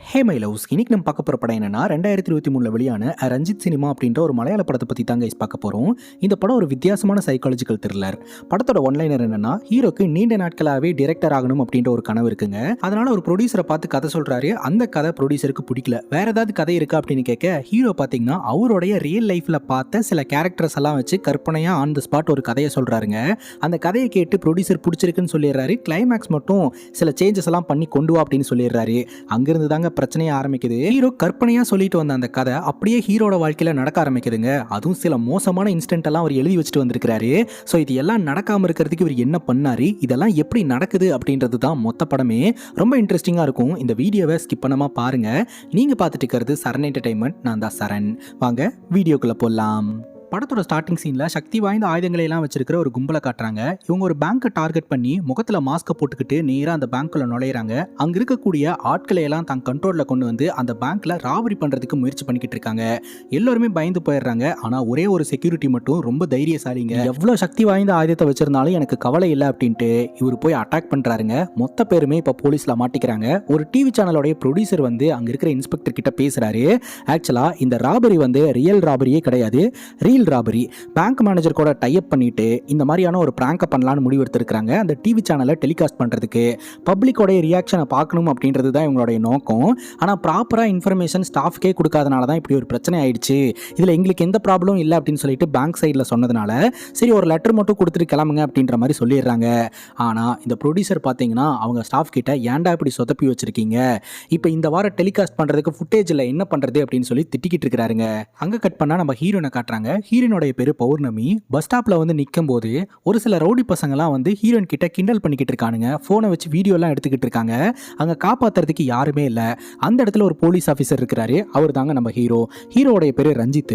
Hey my loves, இன்னைக்கு நம்ம பார்க்க போகிற படம் என்னன்னா 2023 வெளியான ரஞ்சித் சினிமா அப்படின்ற ஒரு மலையாள படத்தை பற்றி தாங்க பார்க்க போகிறோம். இந்த படம் ஒரு வித்தியாசமான சைக்காலஜிக்கல் த்ரில்லர். படத்தோட ஒன்லைனர் என்னன்னா, ஹீரோக்கு நீண்ட நாட்களாகவே டிரெக்டர் ஆகணும் அப்படின்ற ஒரு கனவு இருக்குங்க. அதனால ஒரு ப்ரொடியூசரை பார்த்து கதை சொல்றாரு. அந்த கதை ப்ரொடியூசருக்கு பிடிக்கல. வேற ஏதாவது கதை இருக்கா அப்படின்னு கேட்க, ஹீரோ பார்த்தீங்கன்னா அவருடைய ரியல் லைஃப்ல பார்த்த சில கேரக்டர்ஸ் எல்லாம் வச்சு கற்பனையா ஆன் த ஸ்பாட் ஒரு கதையை சொல்றாருங்க. அந்த கதையை கேட்டு ப்ரொடியூசர் பிடிச்சிருக்குன்னு சொல்லிடுறாரு. கிளைமேக்ஸ் மட்டும் சில சேஞ்சஸ் எல்லாம் பண்ணி கொண்டு வா அப்படின்னு சொல்லிடுறாரு. அங்கிருந்து தாங்க பிரச்சனையே ஆரம்பிக்குது. ஹீரோ கற்பனையா சொல்லிட்டு வந்த அந்த கதை அப்படியே ஹீரோட வாழ்க்கையில நடக்க ஆரம்பிக்குதுங்க. அதுவும் சில மோசமான இன்சிடென்ட் எல்லாம் அவர் எழுதி வச்சுட்டு வந்திருக்காரு. ஸோ இது எல்லாம் நடக்காம இருக்கிறதுக்கு இவர் என்ன பண்ணாரு, இதெல்லாம் எப்படி நடக்குது அப்படின்றது தான் மொத்த படமே. ரொம்ப இன்ட்ரெஸ்டிங்கா இருக்கும். இந்த வீடியோவை ஸ்கிப் பண்ணாம பாருங்க. நீங்க பார்த்துட்டு இருக்கிறது சரண் என்டர்டைன்மெண்ட். நான் தான் சரண். வாங்க வீடியோக்குள்ள போலாம். படத்தோட ஸ்டார்டிங் சீனில் சக்தி வாய்ந்த ஆயுதங்களை எல்லாம் வச்சிருக்கிற ஒரு கும்பலை காட்டுறாங்க. இவங்க ஒரு பேங்கை டார்கெட் பண்ணி முகத்தில் மாஸ்க்கை போட்டுக்கிட்டு நேராக அந்த பேங்க்குள்ள நுழையிறாங்க. அங்கே இருக்கக்கூடிய ஆட்களை எல்லாம் தன் கண்ட்ரோலில் கொண்டு வந்து அந்த பேங்க்ல ராபரி பண்ணுறதுக்கு முயற்சி பண்ணிக்கிட்டு இருக்காங்க. எல்லோருமே பயந்து போயிடுறாங்க. ஆனால் ஒரே ஒரு செக்யூரிட்டி மட்டும் ரொம்ப தைரியசாலிங்க. எவ்வளோ சக்தி வாய்ந்த ஆயுதத்தை வச்சிருந்தாலும் எனக்கு கவலை இல்லை அப்படின்ட்டு இவர் போய் அட்டாக் பண்ணுறாருங்க. மொத்த பேருமே இப்போ போலீஸில் மாட்டிக்கிறாங்க. ஒரு டிவி சேனலோடைய ப்ரொடியூசர் வந்து அங்கே இருக்கிற இன்ஸ்பெக்டர் கிட்ட பேசுகிறாரு. ஆக்சுவலாக இந்த ராபரி வந்து ரியல் ராபரியே கிடையாது, ராபரி. பேங்க் மேனேஜர் கூட டைப் பண்ணிட்டு இந்த மாதிரியான ஒரு பிராங்கை பண்ணலாம்னு முடிவு எடுத்திருக்காங்க. அந்த டிவி சேனலை டெலிகாஸ்ட் பண்றதுக்கு பப்ளிக்கோட ரியாக்ஷனை பார்க்கணும் அப்படின்றது தான் இவங்களுடைய நோக்கம். ஆனால் ப்ராப்பராக இன்ஃபர்மேஷன் ஸ்டாஃப்கே கொடுக்காதனால தான் இப்படி ஒரு பிரச்சனை ஆயிடுச்சு. இதில் எங்களுக்கு எந்த ப்ராப்ளமும் இல்லை அப்படின்னு சொல்லிட்டு பேங்க் சைடில் சொன்னதுனால சரி ஒரு லெட்டர் மட்டும் கொடுத்துட்டு கிளம்புங்க அப்படின்ற மாதிரி சொல்லிடுறாங்க. ஆனால் இந்த ப்ரொடியூசர் பார்த்தீங்கன்னா அவங்க ஸ்டாஃப் கிட்ட ஏன்டா இப்படி சொதப்பி வச்சிருக்கீங்க, இப்போ இந்த வாரம் டெலிகாஸ்ட் பண்ணுறதுக்கு ஃபுட்டேஜில் என்ன பண்ணுறது அப்படின்னு சொல்லி திட்டிக்கிட்டு இருக்கிறாருங்க. அங்கே கட் பண்ணால் நம்ம ஹீரோனை காட்டுறாங்க. ஹீரோனுடைய பேரு பௌர்ணமி. பஸ் ஸ்டாப்ல வந்து நிற்கும் போது ஒரு சில ரவுடி பசங்கலாம் வந்து ஹீரோயின் கிட்ட கிண்டல் பண்ணிக்கிட்டு இருக்கானுங்க. போனை வச்சு வீடியோ எல்லாம் எடுத்துக்கிட்டு இருக்காங்க. அங்க காப்பாத்துறதுக்கு யாருமே இல்ல. அந்த இடத்துல ஒரு போலீஸ் ஆஃபீஸர் இருக்கிறாரு. அவர் தாங்க நம்ம ஹீரோ. ஹீரோடைய பேரு ரஞ்சித்.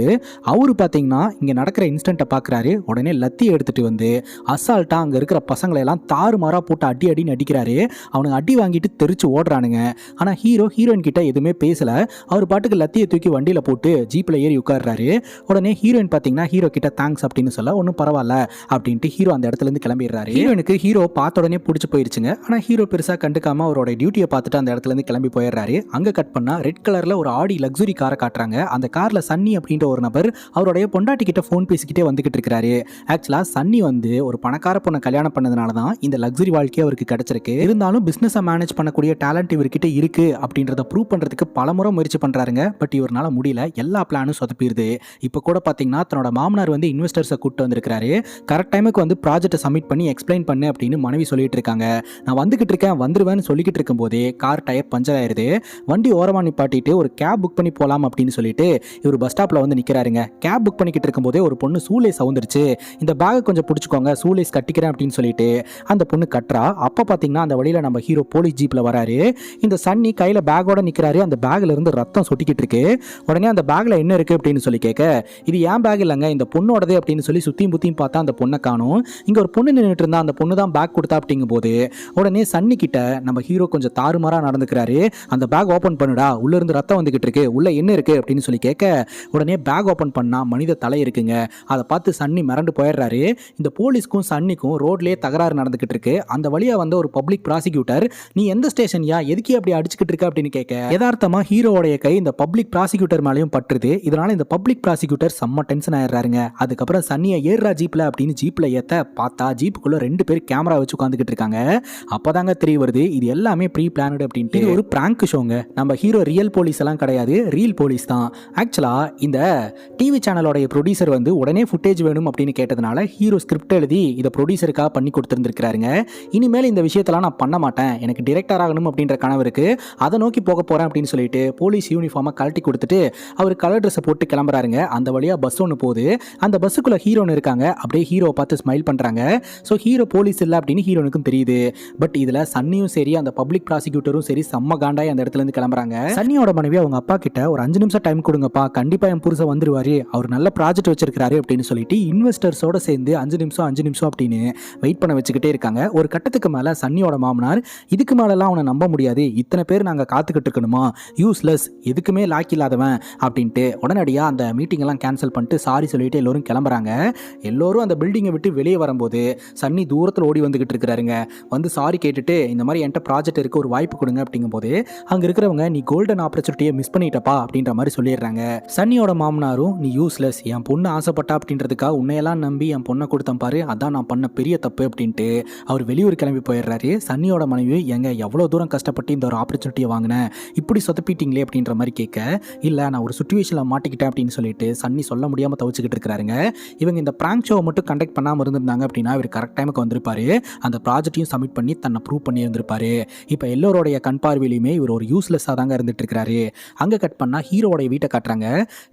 அவரு பாத்தீங்கன்னா இங்க நடக்கிற இன்சிடென்ட்டை பாக்குறாரு. உடனே லத்தி எடுத்துட்டு வந்து அசால்ட்டா அங்க இருக்கிற பசங்களை எல்லாம் தாறுமாறா போட்டு அடி அடின்னு அடிக்கிறாரு. அவனுக்கு அடி வாங்கிட்டு தெரிச்சு ஓடுறானுங்க. ஆனா ஹீரோயின் கிட்ட எதுவுமே பேசல. அவர் பாட்டுக்கு லத்தியை தூக்கி வண்டியில போட்டு ஜீப்ல ஏறி உட்கார்றாரு. உடனே ஹீரோயின் பாத்தீங்கன்னா ஹீரோ கிட்ட தேங்க்ஸ் அப்படின்னு சொல்ல ஒன்றும் பரவாயில்ல அப்படின்ட்டு ஹீரோ அந்த இடத்துல இருந்து கிளம்பிடுறாரு. ஹீரோனுக்கு ஹீரோ பார்த்த உடனே பிடிச்சி போயிருச்சுங்க. ஆனா ஹீரோ பெருசா கண்டுக்காம அவரோட டியூட்டியை பார்த்துட்டு அந்த இடத்துல இருந்து கிளம்பி போயிடுறாரு. அங்க கட் பண்ணா ரெட் கலர்ல ஒரு ஆடி லக்ஸுரி காரை காட்டுறாங்க. அந்த கார்ல சன்னி அப்படின்ற ஒரு நபர் அவருடைய பொண்டாட்டி கிட்ட போன் பேசிக்கிட்டே வந்துகிட்டு இருக்காரு. ஆக்சுவலா சன்னி வந்து ஒரு பணக்கார பொண்ணை கல்யாணம் பண்ணதுனால தான் இந்த லக்ஸுரி வாழ்க்கையை அவருக்கு கிடைச்சிருக்கு. இருந்தாலும் பிசினஸ் மேனேஜ் பண்ணக்கூடிய டேலண்ட் இவர்கிட்ட இருக்கு அப்படின்றத ப்ரூவ் பண்றதுக்கு பலமுறை முயற்சி பண்றாருங்க. பட் இவரால முடியல. எல்லா பிளானும் சொதப்பிடுது. இப்போ கூட பாத்தீங்கன்னா தன்னோட மாமனார் வந்து இன்வெஸ்டர்ஸை கூப்பிட்டு வந்திருக்காரு. கரெக்ட் டைமுக்கு வந்து ப்ராஜெக்ட்டை சப்மிட் பண்ணி எக்ஸ்பிளைன் பண்ணு அப்படின்னு மனைவி சொல்லிட்டு இருக்காங்க. நான் வந்துகிட்டு இருக்கேன் வந்துருவேன்னு சொல்லிக்கிட்டு இருக்கும் போதே கார் டயர் பஞ்சர் ஆயிருது. வண்டி ஓரமா நிப்பாட்டிட்டு ஒரு கேப் புக் பண்ணி போலாம் அப்படின்னு சொல்லிட்டு இவர் பஸ் ஸ்டாப்ல வந்து நிக்கிறாருங்க. கேப் புக் பண்ணிக்கிட்டு இருக்கும் போதே ஒரு பொண்ணு சூலேஸ் சவுந்துருச்சு, இந்த பேக்கை கொஞ்சம் பிடிச்சிக்கோங்க சூலேஸ் கட்டிக்கிறேன் அப்படின்னு சொல்லிட்டு அந்த பொண்ணு கட்டுறா. அப்ப பாத்தீங்கன்னா அந்த வழியில நம்ம ஹீரோ போலீஸ் ஜீப்ல வராரு. இந்த சன்னி கையில பேக்கோட நிக்கிறாரு. அந்த பேக்ல இருந்து ரத்தம் சொட்டிக்கிட்டு இருக்கு. உடனே அந்த பேக்ல என்ன இருக்கு அப்படின்னு சொல்லி கேட்க, இது ஏன் பேக் இல்லைங்க இந்த பொண்ணோடதே அப்படின்னு சொல்லி சுத்தியும் புத்தியும் பார்த்தா அந்த பொண்ணை காணும். இங்க ஒரு பொண்ணு நின்றுட்டு இருந்தா. அந்த பொண்ணு தான் பேக் கொடுத்தா அப்படிங்கும் போது உடனே சன்னி கிட்ட நம்ம ஹீரோ கொஞ்சம் தாறுமாறா நடந்துக்கிறாரு. அந்த பேக் ஓபன் பண்ணுடா, உள்ள இருந்து ரத்தம் வந்துகிட்டு இருக்கு, உள்ள என்ன இருக்கு அப்படின்னு சொல்லி கேட்க, உடனே பேக் ஓபன் பண்ணா மனித தலை இருக்குங்க. அதை பார்த்து சன்னி மிரண்டு போயிடுறாரு. இந்த போலீஸ்க்கும் சன்னிக்கும் ரோட்லயே தகராறு நடந்துகிட்டு இருக்கு. அந்த வழியா வந்து ஒரு பப்ளிக் ப்ராசிக்யூட்டர், நீ எந்த ஸ்டேஷன்யா எதுக்கே அப்படி அடிச்சுக்கிட்டு இருக்க அப்படின்னு கேட்க, யதார்த்தமா ஹீரோடைய கை இந்த பப்ளிக் ப்ராசிக்யூட்டர் மேலேயும் பட்டுருது. இதனால இந்த பப்ளிக் ப்ராசிக்யூட்டர் செம்ம டென்ஷன் ஆயிடுறாருங்க. அதுக்கப்புறம் சன்னியை ஏறுறா ஜீப்ல அப்படின்னு ஜீப்ல ஏத்த பார்த்தா ஜீப்புக்குள்ள 2 பேர் கேமரா வச்சு உட்காந்துக்கிட்டு இருக்காங்க. அப்பதாங்க தெரிய வருது இது எல்லாமே ப்ரீ பிளானட் அப்படின்ட்டு. ஒரு பிராங்க் ஷோங்க. நம்ம ஹீரோ ரியல் போலீஸ் எல்லாம் கிடையாது, ரியல் போலீஸ் தான். ஆக்சுவலா இந்த டிவி சேனலோட ப்ரொடியூசர் வந்து உடனே ஃபுட்டேஜ் வேணும் அப்படின்னு கேட்டதுனால ஹீரோ ஸ்கிரிப்ட் எழுதி இதை ப்ரொடியூசருக்காக பண்ணி கொடுத்துருந்துருக்காருங்க. இனிமேல் இந்த விஷயத்தெல்லாம் நான் பண்ண மாட்டேன், எனக்கு டிரெக்டர் ஆகணும் அப்படின்ற கனவு இருக்கு, அதை நோக்கி போக போறேன் அப்படின்னு சொல்லிட்டு போலீஸ் யூனிஃபார்மை கழட்டி கொடுத்துட்டு அவர் கலர் ட்ரெஸ் போட்டு கிளம்புறாருங்க. அந்த வழியா பஸ் ஒன்று போகுது. அந்த பஸ்ஸுக்குள்ள ஹீரோன்னு இருக்காங்க. அப்படியே ஹீரோவை பார்த்து ஸ்மைல் பண்றாங்க. ஸோ ஹீரோ போலீஸ் இல்லை அப்படின்னு ஹீரோனுக்கும் தெரியுது. பட் இதுல சன்னியும் சரி அந்த பப்ளிக் ப்ராசிக்யூட்டரும் சரி செம்ம காண்டாய் அந்த இடத்துல இருந்து கிளம்புறாங்க. சன்னியோட மனைவி அவங்க அப்பா கிட்ட ஒரு 5 நிமிஷம் டைம் கொடுங்கப்பா, கண்டிப்பா என் புருஷன் வந்துருவாரு, அவர் நல்ல ப்ராஜெக்ட் வச்சிருக்காரு அப்படின்னு சொல்லிட்டு இன்வெஸ்டர்ஸோட சேர்ந்து 5 நிமிஷம் அப்படின்னு வெயிட் பண்ண வச்சுக்கிட்டே இருக்காங்க. ஒரு கட்டத்துக்கு மேல சன்னியோட மாமனார், இதுக்கு மேலலாம் அவனை நம்ப முடியாது, இத்தனை பேர் நாங்க காத்துக்கிட்டு இருக்கணுமா, யூஸ்லெஸ், எதுக்குமே லாக் இல்லாதவன் அப்படின்ட்டு உடனடியா அந்த மீட்டிங் எல்லாம் கேன்சல் பண்ணிட்டு சாரி சொல்லிட்டு எல்லோரும் கிளம்புறாங்க. எல்லோரும் அந்த பில்டிங்கை விட்டு வெளியே வரும்போது சன்னி தூரத்தில் ஓடி வந்துகிட்டு இருக்கிறாருங்க. வந்து சாரி கேட்டுட்டு இந்த மாதிரி என்கிட்ட ப்ராஜெக்ட் இருக்கு, ஒரு வாய்ப்பு கொடுங்க அப்படிங்கும்போது அங்கே இருக்கிறவங்க நீ கோல்டன் ஆப்பர்ச்சுனிட்டியை மிஸ் பண்ணிட்டப்பா அப்படின்ற மாதிரி சொல்லிடுறாங்க. சன்னியோட மாமனாரும் நீ யூஸ்லெஸ், என் பொண்ணு ஆசைப்பட்டா அப்படின்றதுக்காக உன்னையெல்லாம் நம்பி என் பொண்ணை கொடுத்தேன் பாரு, அதான் நான் பண்ண பெரிய தப்பு அப்படின்ட்டு அவர் வெளியூர் கிளம்பி போயிடுறாரு. சன்னியோட மனைவி எங்க எவ்வளோ தூரம் கஷ்டப்பட்டு இந்த ஒரு ஆப்பர்ச்சுனிட்டியை வாங்கினேன், இப்படி சொதப்பிட்டீங்களே அப்படின்ற மாதிரி கேட்க, இல்லை நான் ஒரு சுச்சுவேஷனில் மாட்டிக்கிட்டேன் அப்படின்னு சொல்லிட்டு சன்னி சொல்ல முடியாமல் தவிச்சுக்கிட்டு இருக்கிறாருங்க. இவங்க இந்த பிராங்க் ஷோவை மட்டும் கண்டக்ட் பண்ணாமல் இருந்திருந்தாங்க அப்படின்னா இவர் கரெக்ட் டைமுக்கு வந்திருப்பாரு, அந்த ப்ராஜெக்டையும் சப்மிட் பண்ணி தன்னை ப்ரூவ் பண்ணி இருந்திருப்பாரு. இப்போ எல்லோருடைய கண் பார்வையிலுமே இவர் ஒரு யூஸ்லெஸ்ஸாக தாங்க இருந்துட்டு இருக்கிறாரு. அங்கே கட் பண்ணால் ஹீரோடைய வீட்டை காட்டுறாங்க.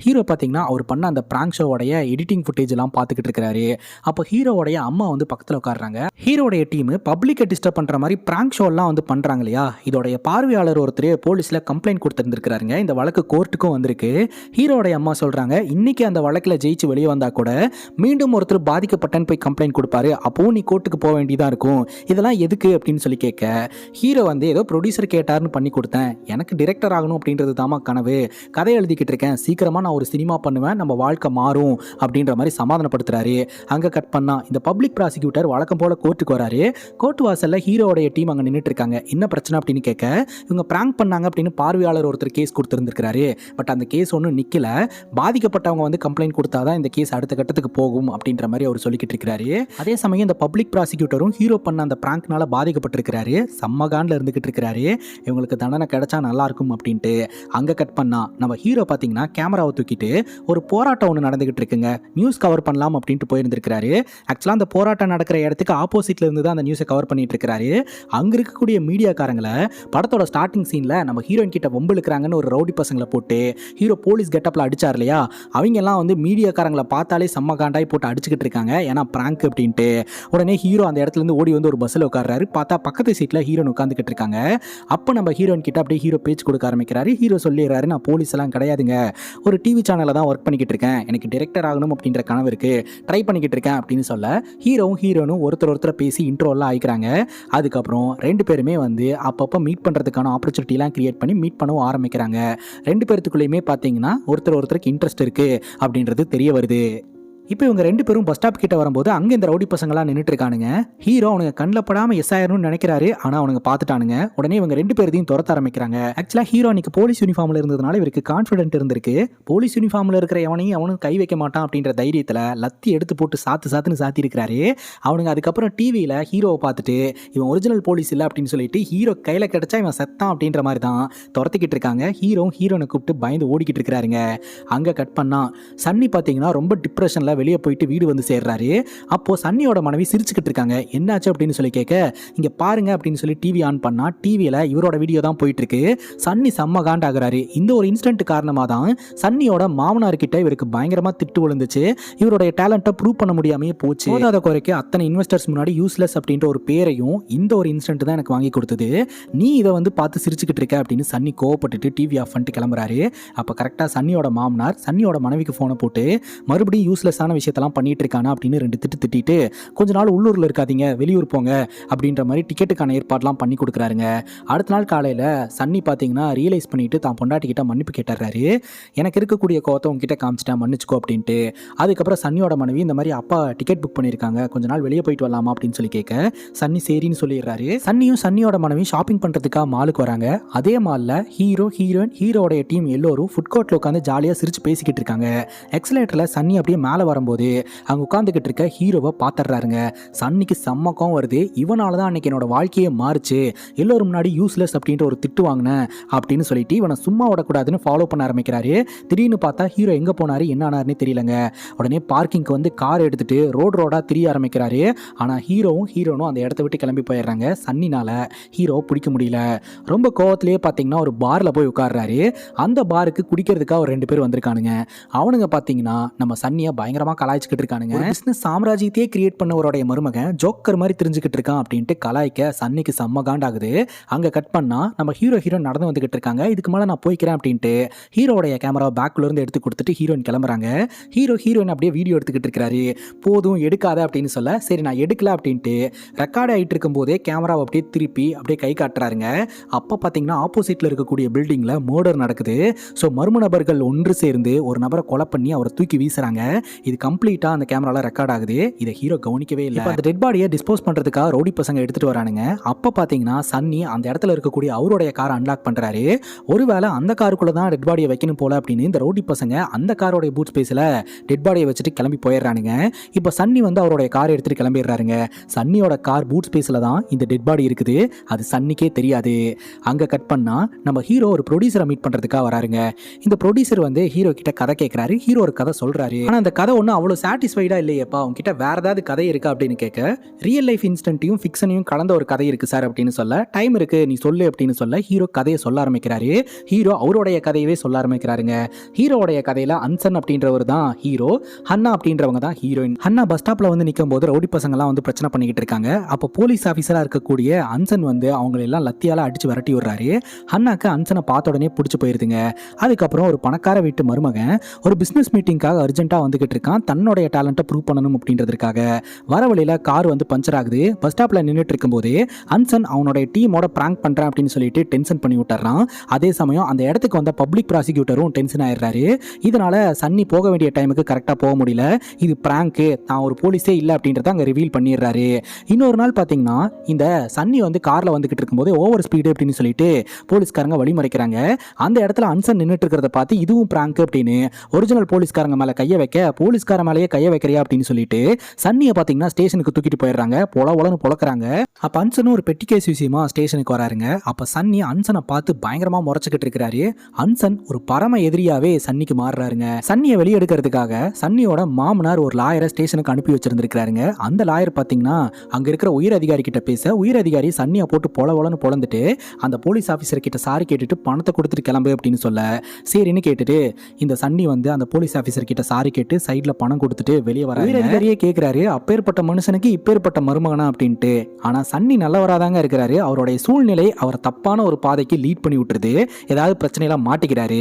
ஹீரோ பார்த்தீங்கன்னா அவர் பண்ண அந்த பிராங்க் ஷோவோடைய எடிட்டிங் ஃபுட்டேஜ் எல்லாம் பார்த்துக்கிட்டு இருக்கிறாரு. அப்போ ஹீரோடைய அம்மா வந்து பக்கத்தில் உட்காடுறாங்க. ஹீரோடைய டீம் பப்ளிக்கை டிஸ்டர்ப் பண்ணுற மாதிரி பிராங்க் ஷோலாம் வந்து பண்ணுறாங்க இல்லையா, இதோடைய பார்வையாளர் ஒருத்தர் போலீஸில் கம்ப்ளைண்ட் கொடுத்துருந்துருக்காருங்க. இந்த வழக்கு கோர்ட்டுக்கும் வந்திருக்கு. ஹீரோடைய அம்மா சொல்கிறாங்க, இன்னைக்கு அந்த வழக்கில் ஜெயிச்சு வெளியே வந்தால் கூட மீண்டும் ஒருத்தர் பாதிக்கப்பட்டன்னு போய் கம்ப்ளைண்ட் கொடுப்பாரு, அப்போவும் நீ கோர்ட்டுக்கு போக வேண்டியதாக இருக்கும், இதெல்லாம் எதுக்கு அப்படின்னு சொல்லி கேட்க, ஹீரோ வந்து ஏதோ ப்ரொடியூசர் கேட்டார்னு பண்ணி கொடுத்தேன், எனக்கு டிரெக்டர் ஆகணும் அப்படின்றது தாமா கனவு, கதை எழுதிக்கிட்டு இருக்கேன், சீக்கிரமாக நான் ஒரு சினிமா பண்ணுவேன், நம்ம வாழ்க்கை மாறும் அப்படின்ற மாதிரி சமாதானப்படுத்துறாரு. அங்கே கட் பண்ணா இந்த பப்ளிக் ப்ராசிக்யூட்டர் வழக்கம் போல கோர்ட்டுக்கு வராரு. கோர்ட் வாசலில் ஹீரோடைய டீம் அங்கே நின்றுட்டு இருக்காங்க. என்ன பிரச்சனை அப்படின்னு கேட்க, இவங்க பிராங்க் பண்ணாங்க அப்படின்னு பார்வையாளர் ஒருத்தர் கேஸ் கொடுத்துருந்துருக்காரு. பட் அந்த கேஸ் ஒன்றும் நிற்கல, பாதிக்கப்பட்டவங்க வந்து கம்ப்ளைண்ட் கொடுத்தாதான் இந்த கேஸ் அடுத்த கட்டத்துக்கு போகும் அப்படின்ற மாதிரி அவர் சொல்லிக்கிட்டு இருக்கிறாரு. அதே சமயம் இந்த பப்ளிக் ப்ராசிக்யூட்டரும் ஹீரோ பண்ண அந்த பிராங்க்னால பாதிக்கப்பட்டிருக்கிறாரு, சம்மகாண்டில் இருந்துகிட்டு இருக்கிறாரு. இவங்களுக்கு தண்டனை கிடைச்சா நல்லா இருக்கும் அப்படின்ட்டு. அங்கே கட் பண்ணா நம்ம ஹீரோ பார்த்தீங்கன்னா கேமராவை தூக்கிட்டு ஒரு போராட்டம் ஒன்று நடந்துகிட்டு இருக்குங்க, நியூஸ் கவர் பண்ணலாம் அப்படின்ட்டு போயிருந்திருக்கிறாரு. ஆக்சுவலாக அந்த போராட்டம் நடக்கிற இடத்துக்கு ஆப்போசிட்ல இருந்து தான் அந்த நியூஸை கவர் பண்ணிட்டு இருக்கிறாரு. அங்கே இருக்கக்கூடிய மீடியாக்காரங்களை படத்தோட ஸ்டார்டிங் சீனில் நம்ம ஹீரோயின் கிட்ட வம்பிழுக்கிறாங்கன்னு ஒரு ரவுடி பசங்களை போட்டு ஹீரோ போலீஸ் கெட்டப்பில் அடிச்சார் இல்லையா, அவங்க எல்லாம் வந்து மீடியாக்காரங்களை பார்த்தாலே செம்ம காண்டாய் போட்டு அடிச்சுக்கிட்டு இருக்காங்க, ஏன்னா பிராங்க் அப்படின்ட்டு. உடனே ஹீரோ அந்த இடத்துல இருந்து ஓடி வந்து ஒரு பஸ்ஸில் உட்கார்றாரு. பார்த்தா பக்கத்து சீட்டில் ஹீரோன் உட்காந்துக்கிட்டு இருக்காங்க. அப்போ நம்ம ஹீரோயின் கிட்ட அப்படியே ஹீரோ பேச்சு கொடுக்க ஆரம்பிக்கிறாரு. ஹீரோ சொல்லிடுறாரு, நான் போலீஸ் எல்லாம் கிடையாதுங்க, ஒரு டிவி சேனலில் தான் ஒர்க் பண்ணிக்கிட்டு இருக்கேன், எனக்கு டிரெக்டர் ஆகணும் அப்படின்ற கனவு இருக்கு, ட்ரை பண்ணிக்கிட்டு இருக்கேன் அப்படின்னு சொல்ல, ஹீரோவும் ஹீரோனும் ஒருத்தர் பேசி இன்ட்ரோலாம் ஆயிக்கிறாங்க. அதுக்கப்புறம் ரெண்டு பேருமே வந்து அப்பப்போ மீட் பண்ணுறதுக்கான ஆப்பர்ச்சுனிட்டிலாம் கிரியேட் பண்ணி மீட் பண்ணவும் ஆரம்பிக்கிறாங்க. ரெண்டு பேர்த்துக்குள்ளேயுமே பார்த்தீங்கன்னா ஒருத்தருக்கு இன்ட்ரெஸ்ட் இருக்குது அப்படின்றது தெரிய வருது. இப்போ இவங்க ரெண்டு பேரும் பஸ் ஸ்டாப் கிட்ட வரும்போது அங்கே இந்த ரவுடி பசங்களாம் நின்றுட்டு இருக்கானுங்க. ஹீரோ அவனுங்க கண்ணில் படாமல் எஸ் ஆயிரணும்னு நினைக்கிறாரு, ஆனால் அவனுங்க பார்த்துட்டானுங்க. உடனே இவங்க ரெண்டு பேரையும் துரத்த ஆரம்பிக்கிறாங்க. ஆக்சுவலாக ஹீரோ அன்னைக்கு போலீஸ் யூனிஃபார்மில் இருந்ததுனால இவருக்கு கான்ஃபிடென்ட் இருந்திருக்கு. போலீஸ் யூனிஃபார்மில் இருக்கிற அவனும் கை வைக்க மாட்டான் அப்படின்ற தைரியத்தில் லத்தி எடுத்து போட்டு சாத்துன்னு சாத்தி இருக்கிறாரு. அவனுங்க அதுக்கப்புறம் டிவியில் ஹீரோவை பார்த்துட்டு இவன் ஒரிஜினல் போலீஸ் இல்லை அப்படின்னு சொல்லிட்டு ஹீரோ கையில் கிடைச்சா இவன் செத்தான் அப்படின்ற மாதிரி தான் துரத்திக்கிட்டு இருக்காங்க. ஹீரோனை கூப்பிட்டு பயந்து ஓடிக்கிட்டு இருக்கிறாருங்க. அங்கே கட் பண்ணா சன்னி பார்த்தீங்கன்னா ரொம்ப டிப்ரெஷனில் வெளியே போயிட்டு வீடு வந்து சேர்றாரு. அப்போ சன்னியோட மனைவி சிரிச்சுக்கிட்டு இருக்காங்க. என்னாச்சு அப்படின்னு சொல்லி கேட்க, இங்க பாருங்க அப்படின்னு சொல்லி டிவி ஆன் பண்ணா டிவியில இவரோட வீடியோ தான் போயிட்டு இருக்கு. சன்னி செம்ம காண்டாகிறாரு. இந்த ஒரு இன்சிடென்ட் காரணமாக தான் சன்னியோட மாமனார் கிட்ட இவருக்கு பயங்கரமா திட்டு விழுந்துச்சு. இவருடைய டேலண்ட்டை ப்ரூவ் பண்ண முடியாமையே போச்சு. போதாத குறைக்கு அத்தனை இன்வெஸ்டர்ஸ் முன்னாடி யூஸ்லெஸ் அப்படின்ற ஒரு பேரையும் இந்த ஒரு இன்சிடென்ட் தான் எனக்கு வாங்கி கொடுத்தது. நீ இதை வந்து பார்த்து சிரிச்சுக்கிட்டு இருக்க அப்படின்னு சன்னி கோவப்பட்டுட்டு டிவி ஆஃப் பண்ணிட்டு கிளம்புறாரு. அப்போ கரெக்டாக சன்னியோட மாமனார் சன்னியோட மனைவிக்கு ஃபோனை போட்டு மறுபடியும் யூஸ்லெஸ்ஸான விஷயத்தெல்லாம் பண்ணிட்டு இருக்கானா அப்படின்னு ரெண்டு திட்டிட்டு கொஞ்ச நாள் உள்ளூரில் இருக்காதீங்க, வெளியூர் போங்க அப்படின்ற மாதிரி டிக்கெட்டுக்கான ஏற்பாடுலாம் பண்ணி கொடுக்குறாருங்க. அடுத்த நாள் காலையில் சன்னி பார்த்தீங்கன்னா ரியலைஸ் பண்ணிட்டு தான் பொண்டாட்டிக்கிட்ட மன்னிப்பு கேட்டுறாரு. எனக்கு இருக்கக்கூடிய கோவத்தை உங்ககிட்ட காமிச்சிட்டேன், மன்னிச்சுக்கோ அப்படின்ட்டு. அதுக்கப்புறம் சன்னியோட மனைவி இந்த மாதிரி அப்பா டிக்கெட் புக் பண்ணியிருக்காங்க, கொஞ்ச நாள் வெளியே போயிட்டு வரலாமா அப்படின்னு சொல்லி கேட்க சன்னி சரின்னு சொல்லிடுறாரு. சன்னியும் சன்னியோட மனைவி ஷாப்பிங் பண்ணுறதுக்காக மாலுக்கு வராங்க. அதே மாலில் ஹீரோ ஹீரோயின் ஹீரோடைய டீம் எல்லோரும் ஃபுட் கோர்ட்டில் உட்காந்து ஜாலியாக சிரிச்சு பேசிக்கிட்டு இருக்காங்க. எக்ஸலேட்டரில் சன்னி அப்படியே மேலே வரும்போது அங்கே உட்காந்துக்கிட்டு இருக்க ஹீரோவை பார்த்துடுறாருங்க. சன்னிக்கு செம்மக்கம் வருது. இவனால தான் அன்னைக்கு என்னோட வாழ்க்கையே மாறுச்சு, எல்லோரும் முன்னாடி யூஸ்லெஸ் அப்படின்ற ஒரு திட்டு வாங்கினேன் அப்படின்னு சொல்லிட்டு இவனை சும்மா விடக்கூடாதுன்னு ஃபாலோ பண்ண ஆரம்பிக்கிறாரு. திடீர்னு பார்த்தா ஹீரோ எங்கே போனாரு என்ன ஆனாருன்னு தெரியலங்க. உடனே பார்க்கிங்க்கு வந்து கார் எடுத்துட்டு ரோடாக திரிய ஆரம்பிக்கிறாரு. ஆனால் ஹீரோனும் அந்த இடத்த விட்டு கிளம்பி போயிடுறாங்க. சன்னினால ஹீரோ பிடிக்க முடியல. ரொம்ப கோவத்திலேயே பார்த்தீங்கன்னா ஒரு பாரில் போய் உட்கார்றாரு. அந்த பாருக்கு குடிக்கிறதுக்காக ஒரு ரெண்டு பேர் வந்திருக்கானுங்க. அவனுங்க பார்த்தீங்கன்னா நம்ம சன்னியை பயங்கர பயங்கரமா கலாய்ச்சிக்கிட்டு இருக்கானுங்க. பிசினஸ் சாம்ராஜ்யத்தையே கிரியேட் பண்ணவருடைய மருமகன் ஜோக்கர் மாதிரி தெரிஞ்சுக்கிட்டு இருக்கான் அப்படின்ட்டு கலாய்க்க சன்னிக்கு செம்ம காண்டாகுது. அங்க கட் பண்ணா நம்ம ஹீரோ நடந்து வந்துகிட்டு இருக்காங்க. இதுக்கு மேல நான் போய்க்கிறேன் அப்படின்ட்டு ஹீரோடைய கேமரா பேக்ல இருந்து எடுத்து கொடுத்துட்டு ஹீரோயின் கிளம்புறாங்க. ஹீரோயின் அப்படியே வீடியோ எடுத்துக்கிட்டு இருக்காரு. போதும் எடுக்காத அப்படின்னு சொல்ல, சரி நான் எடுக்கல அப்படின்ட்டு ரெக்கார்ட் ஆகிட்டு இருக்கும் போதே கேமராவை அப்படியே திருப்பி அப்படியே கை காட்டுறாருங்க. அப்போ பார்த்தீங்கன்னா ஆப்போசிட்ல இருக்கக்கூடிய பில்டிங்ல மர்டர் நடக்குது. ஸோ மர்ம நபர்கள் ஒன்று சேர்ந்து ஒரு நபரை கொலை பண்ணி அவரை தூக்கி வீசுறாங்க. இது கம்ப்ளீட்டா அந்த கேமரால ரெக்கார்ட் ஆகுது. இதை ஹீரோ கவனிக்கவே இல்லை. அந்த டெட் பாடியை டிஸ்போஸ் பண்றதுக்காக ரவுடி பசங்க எடுத்துட்டு வரானுங்க. அப்போ பார்த்தீங்கன்னா சன்னி அந்த இடத்துல இருக்கக்கூடிய அவருடைய காரை அன்லாக் பண்றாரு. ஒருவேளை அந்த காருக்குள்ள தான் டெட் பாடியை வைக்கணும் போல அப்படின்னு இந்த ரவுடி பசங்க அந்த காரோட பூட் ஸ்பேஸ்ல டெட் பாடியை வச்சுட்டு கிளம்பி போயிடுறானுங்க. இப்போ சன்னி வந்து அவருடைய காரை எடுத்துட்டு கிளம்பிடுறாருங்க. சன்னியோட கார் பூட் ஸ்பேஸ்ல தான் இந்த டெட் பாடி இருக்குது. அது சன்னிக்கே தெரியாது. அங்க கட் பண்ணா நம்ம ஹீரோ ஒரு ப்ரொடியூசரை மீட் பண்றதுக்காக வராருங்க. இந்த ப்ரொடியூசர் வந்து ஹீரோ கிட்ட கதை கேட்கிறாரு. ஹீரோ ஒரு கதை சொல்றாரு. ஆனா அந்த கதை ஒன்றும் அவ்வளோ சாட்டிஸ்ஃபைடா இல்லையப்பா, உங்ககிட்ட வேற ஏதாவது கதை இருக்கா அப்படின்னு கேட்க, ரியல் லைஃப் இன்ஸ்டன்ட்டையும் ஃபிக்ஷனையும் கலந்த ஒரு கதை இருக்கு சார் அப்படின்னு சொல்ல, டைம் இருக்கு நீ சொல்லு அப்படின்னு சொல்ல ஹீரோ கதையை சொல்ல ஆரம்பிக்கிறாரு. ஹீரோ அவருடைய கதையவே சொல்ல ஆரம்பிக்கிறாருங்க. ஹீரோடைய கதையில அன்சன் அப்படின்றவர் தான் ஹீரோ, ஹன்னா அப்படின்றவங்க தான் ஹீரோயின். ஹன்னா பஸ் ஸ்டாப்ல வந்து நிற்கும் போது ரவுடி பசங்கலாம் வந்து பிரச்சனை பண்ணிக்கிட்டு இருக்காங்க. அப்போ போலீஸ் ஆஃபீஸரா இருக்கக்கூடிய அன்சன் வந்து அவங்க எல்லாம் லத்தியால அடிச்சு விரட்டி விடுறாரு. ஹன்னாக்கு அன்சனை பார்த்த உடனே பிடிச்சி போயிருதுங்க. அதுக்கப்புறம் ஒரு பணக்கார வீட்டு மருமகன் ஒரு பிசினஸ் மீட்டிங்காக அர்ஜென்ட்டா வந்துகிட்டு இருக்கான். தன்னுடைய டேலண்ட்டை ப்ரூவ் பண்ணணும் அப்படின்றதுக்காக வர வழியில கார் வந்து பஞ்சர் ஆகுது. பஸ் ஸ்டாப்ல நின்றுட்டு இருக்கும் போது அன்சன் அவனுடைய டீமோட பிராங்க் பண்றேன் அப்படின்னு சொல்லிட்டு டென்ஷன் பண்ணி விட்டுறான். அதே சமயம் அந்த இடத்துக்கு வந்த பப்ளிக் ப்ராசிக்யூட்டரும் டென்ஷன் ஆயிடுறாரு. இதனால சன்னி போக வேண்டிய டைமுக்கு கரெக்டா போக முடியல. இது பிராங்க், நான் ஒரு போலீஸே இல்லை அப்படின்றத அங்க ரிவீல் பண்ணிடுறாரு. இன்னொரு நாள் பாத்தீங்கன்னா இந்த சன்னி வந்து கார்ல வந்துகிட்டு இருக்கும்போது ஓவர் ஸ்பீடு அப்படின்னு சொல்லிட்டு போலீஸ்காரங்க வழிமறைக்கிறாங்க. அந்த இடத்துல அன்சன் நின்றுட்டு இருக்கிறத பார்த்து இதுவும் பிராங்க் அப்படின்னு ஒரிஜினல் போலீஸ்காரங்க மேல கைய வைக்க, போலீஸ்கார மேலேயே கைய வைக்கிறியா அப்படின்னு சொல்லிட்டு சன்னியை பாத்தீங்கன்னா ஸ்டேஷனுக்கு தூக்கிட்டு போயிடுறாங்க. பொலன்னு பொழக்கிறாங்க. அப்ப அன்சனும் ஒரு பெட்டி கேஸ் விஷயமா ஸ்டேஷனுக்கு வராருங்க. அப்ப சன்னி அன்சனை பார்த்து பயங்கரமா முறைச்சுக்கிட்டு இருக்கிறாரு. அன்சன் ஒரு பரம எதிரியாவே சன்னிக்கு மாறுறாருங்க. சன்னியை வெளியெடுக்கிறதுக்காக சன்னியோட மாமனார் ஒரு லாயரை ஸ்டேஷனுக்கு அனுப்பி வச்சிருந்திருக்காருங்க. அந்த லாயர் பாத்தீங்கன்னா அங்க இருக்கிற உயர் அதிகாரி கிட்ட பேச, உயர் அதிகாரி சன்னியை போட்டு பொலன்னு பொழந்துட்டு அந்த போலீஸ் ஆபீசர் கிட்ட சாரி கேட்டுட்டு பணத்தை கொடுத்துட்டு கிளம்பு அப்படின்னு சொல்ல, சரின்னு கேட்டுட்டு இந்த சன்னி வந்து அந்த போலீஸ் ஆபீசர் கிட்ட சாரி கேட்டு சைட்ல பணம் கொடுத்துட்டு வெளியே வர உயர் அதிகாரியே கேட்கிறாரு, அப்பேற்பட்ட மனுஷனுக்கு இப்பேற்பட்ட மருமகனா அப்படின்ட்டு. ஆனா சன்னி நல்லவராதாங்க இருக்கிறாரு. அவருடைய சூழ்நிலை அவரை தப்பான ஒரு பாதைக்கு லீட் பண்ணி விட்டுருது. ஏதாவது பிரச்சனையெல்லாம் மாட்டிக்கிறாரு.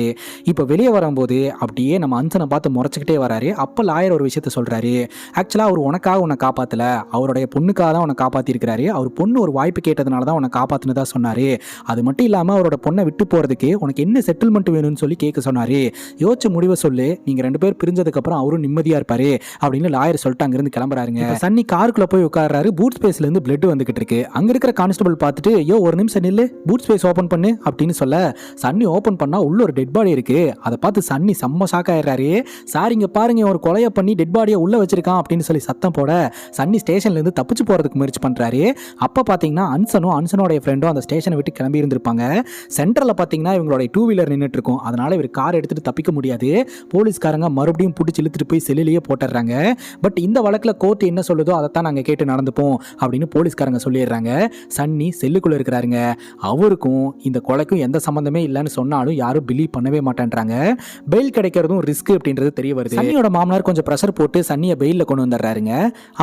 இப்போ வெளியே வரும்போது அப்படியே நம்ம அன்சனை பார்த்து முறைச்சிக்கிட்டே வராரு. அப்போ லாயர் ஒரு விஷயத்த சொல்றாரு, ஆக்சுவலா அவர் உனக்காக உன்னை காப்பாத்தல, அவருடைய பொண்ணுக்காக தான் உன்னை காப்பாத்தி இருக்கிறாரு. அவர் பொண்ணு ஒரு வாய்ப்பு கேட்டதுனால தான் உன்னை காப்பாத்தினதா சொன்னாரு. அது மட்டும் இல்லாம அவரோட பொண்ணை விட்டு போறதுக்கு உனக்கு என்ன செட்டில்மெண்ட் வேணும்னு சொல்லி கேட்க சொன்னாரு. யோசிச்ச முடிவை சொல்லு, நீங்க ரெண்டு பேர் பிரிஞ்சதுக்கு அப்புறம் அவரும் நிம்மதியா இருப்பாரு அப்படின்னு லாயர் சொல்லிட்டு அங்கிருந்து கிளம்புறாருங்க. சன்னி காருக்குள்ள போய் உட்கார்றாரு. பூட் ஸ்பேஸ்ல இருந்து பிளட் வந்துகிட்டு இருக்கு. அங்க இருக்கிற கான்ஸ்டபிள் பார்த்துட்டு, யோ ஒரு நிமிஷம் நில்லு, பூட் ஸ்பேஸ் ஓபன் பண்ணு அப்படின்னு சொல்ல, சன்னி ஓபன் பண்ணா உள்ள ஒரு டெட் பாடி இருக்கு. அதை பார்த்து சன்னி செம்ம ஷாக் ஆயிடுறாரு. சார் இங்க பாருங்க, ஒரு கொலையை பண்ணி டெட் பாடியை உள்ள வச்சிருக்கான் அப்படின்னு சொல்லி சத்தம் போட சன்னி ஸ்டேஷன்ல இருந்து தப்பிச்சு போறதுக்கு முயற்சி பண்றாரு. அப்ப பாத்தீங்கன்னா அன்சனோட ஃப்ரெண்டும் அந்த ஸ்டேஷனை விட்டு கிளம்பி இருந்திருப்பாங்க. சென்டர்ல பாத்தீங்கன்னா இவங்களோட டூ வீலர் நின்றுட்டு இருக்கும். அதனால இவர் கார் எடுத்துட்டு தப்பிக்க முடியாது. போலீஸ்காரங்க மறுபடியும் பிடிச்சி இழுத்துட்டு போய் செல்லிலேயே போட்டுறாங்க. பட் இந்த வழக்குல கோர்ட் என்ன சொல்லுதோ அதைத்தான் நாங்க கேட்டு நடந்துப்போம் அப்படின்னு போலீஸ்காரங்க சொல்லிடுறாங்க. சன்னி செல்லுக்குள்ள இருக்கிறாருங்க. அவருக்கும் இந்த கொலைக்கும் எந்த சம்பந்தமே இல்லைன்னு சொன்னாலும் யாரும் பிலீவ் பண்ணவே மாட்டேன்றாங்க. பெயில் கிடைக்கிறதும் ரிஸ்க் அப்படின்றது தெரிய வருது. சன்னியோட மாமனார் கொஞ்சம் ப்ரெஷர் போட்டு சன்னியை பெயில கொண்டு வந்துடுறாருங்க.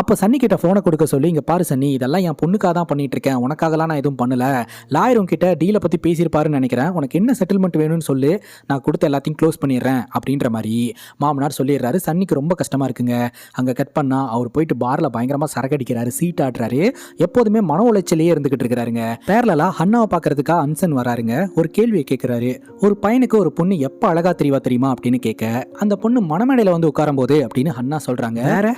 அப்ப சன்னி கிட்ட போனை கொடுக்க சொல்லி, இங்க பாரு சன்னி, இதெல்லாம் என் பொண்ணுக்காக தான் பண்ணிட்டு இருக்கேன், உனக்காகலாம் நான் எதுவும் பண்ணல. லாயர் உங்ககிட்ட டீலை பத்தி பேசியிருப்பாருன்னு நினைக்கிறேன், உனக்கு என்ன செட்டில்மெண்ட் வேணும்னு சொல்லு, நான் கொடுத்த எல்லாத்தையும் க்ளோஸ் பண்ணிடுறேன் அப்படின்ற மாதிரி மாமனார் சொல்லிடுறாரு. சன்னிக்கு ரொம்ப கஷ்டமா இருக்குங்க. அங்க கட் பண்ணா அவர் போயிட்டு பார்ல பயங்கரமா சரக்கடிக்கிறாரு, சீட் ஆடுறாரு. எப்போதுமே மன உளைச்சலையே இருந்துகிட்டு இருக்கிறாருங்க. பேரலா ஹன்னாவை பாக்குறதுக்காக அன்சன் வராருங்க. ஒரு கேள்வியை கேட்கிறாரு, ஒரு பையனுக்கு ஒரு பொண்ணு எப்ப அழகா தெரியவா தெரியுமா அப்படின்னு கேட்க, அந்த பொண்ணு மணமேடையில வந்து உட்காரும் போது அப்படின்னு ஹன்னா சொல்றாங்க. வேற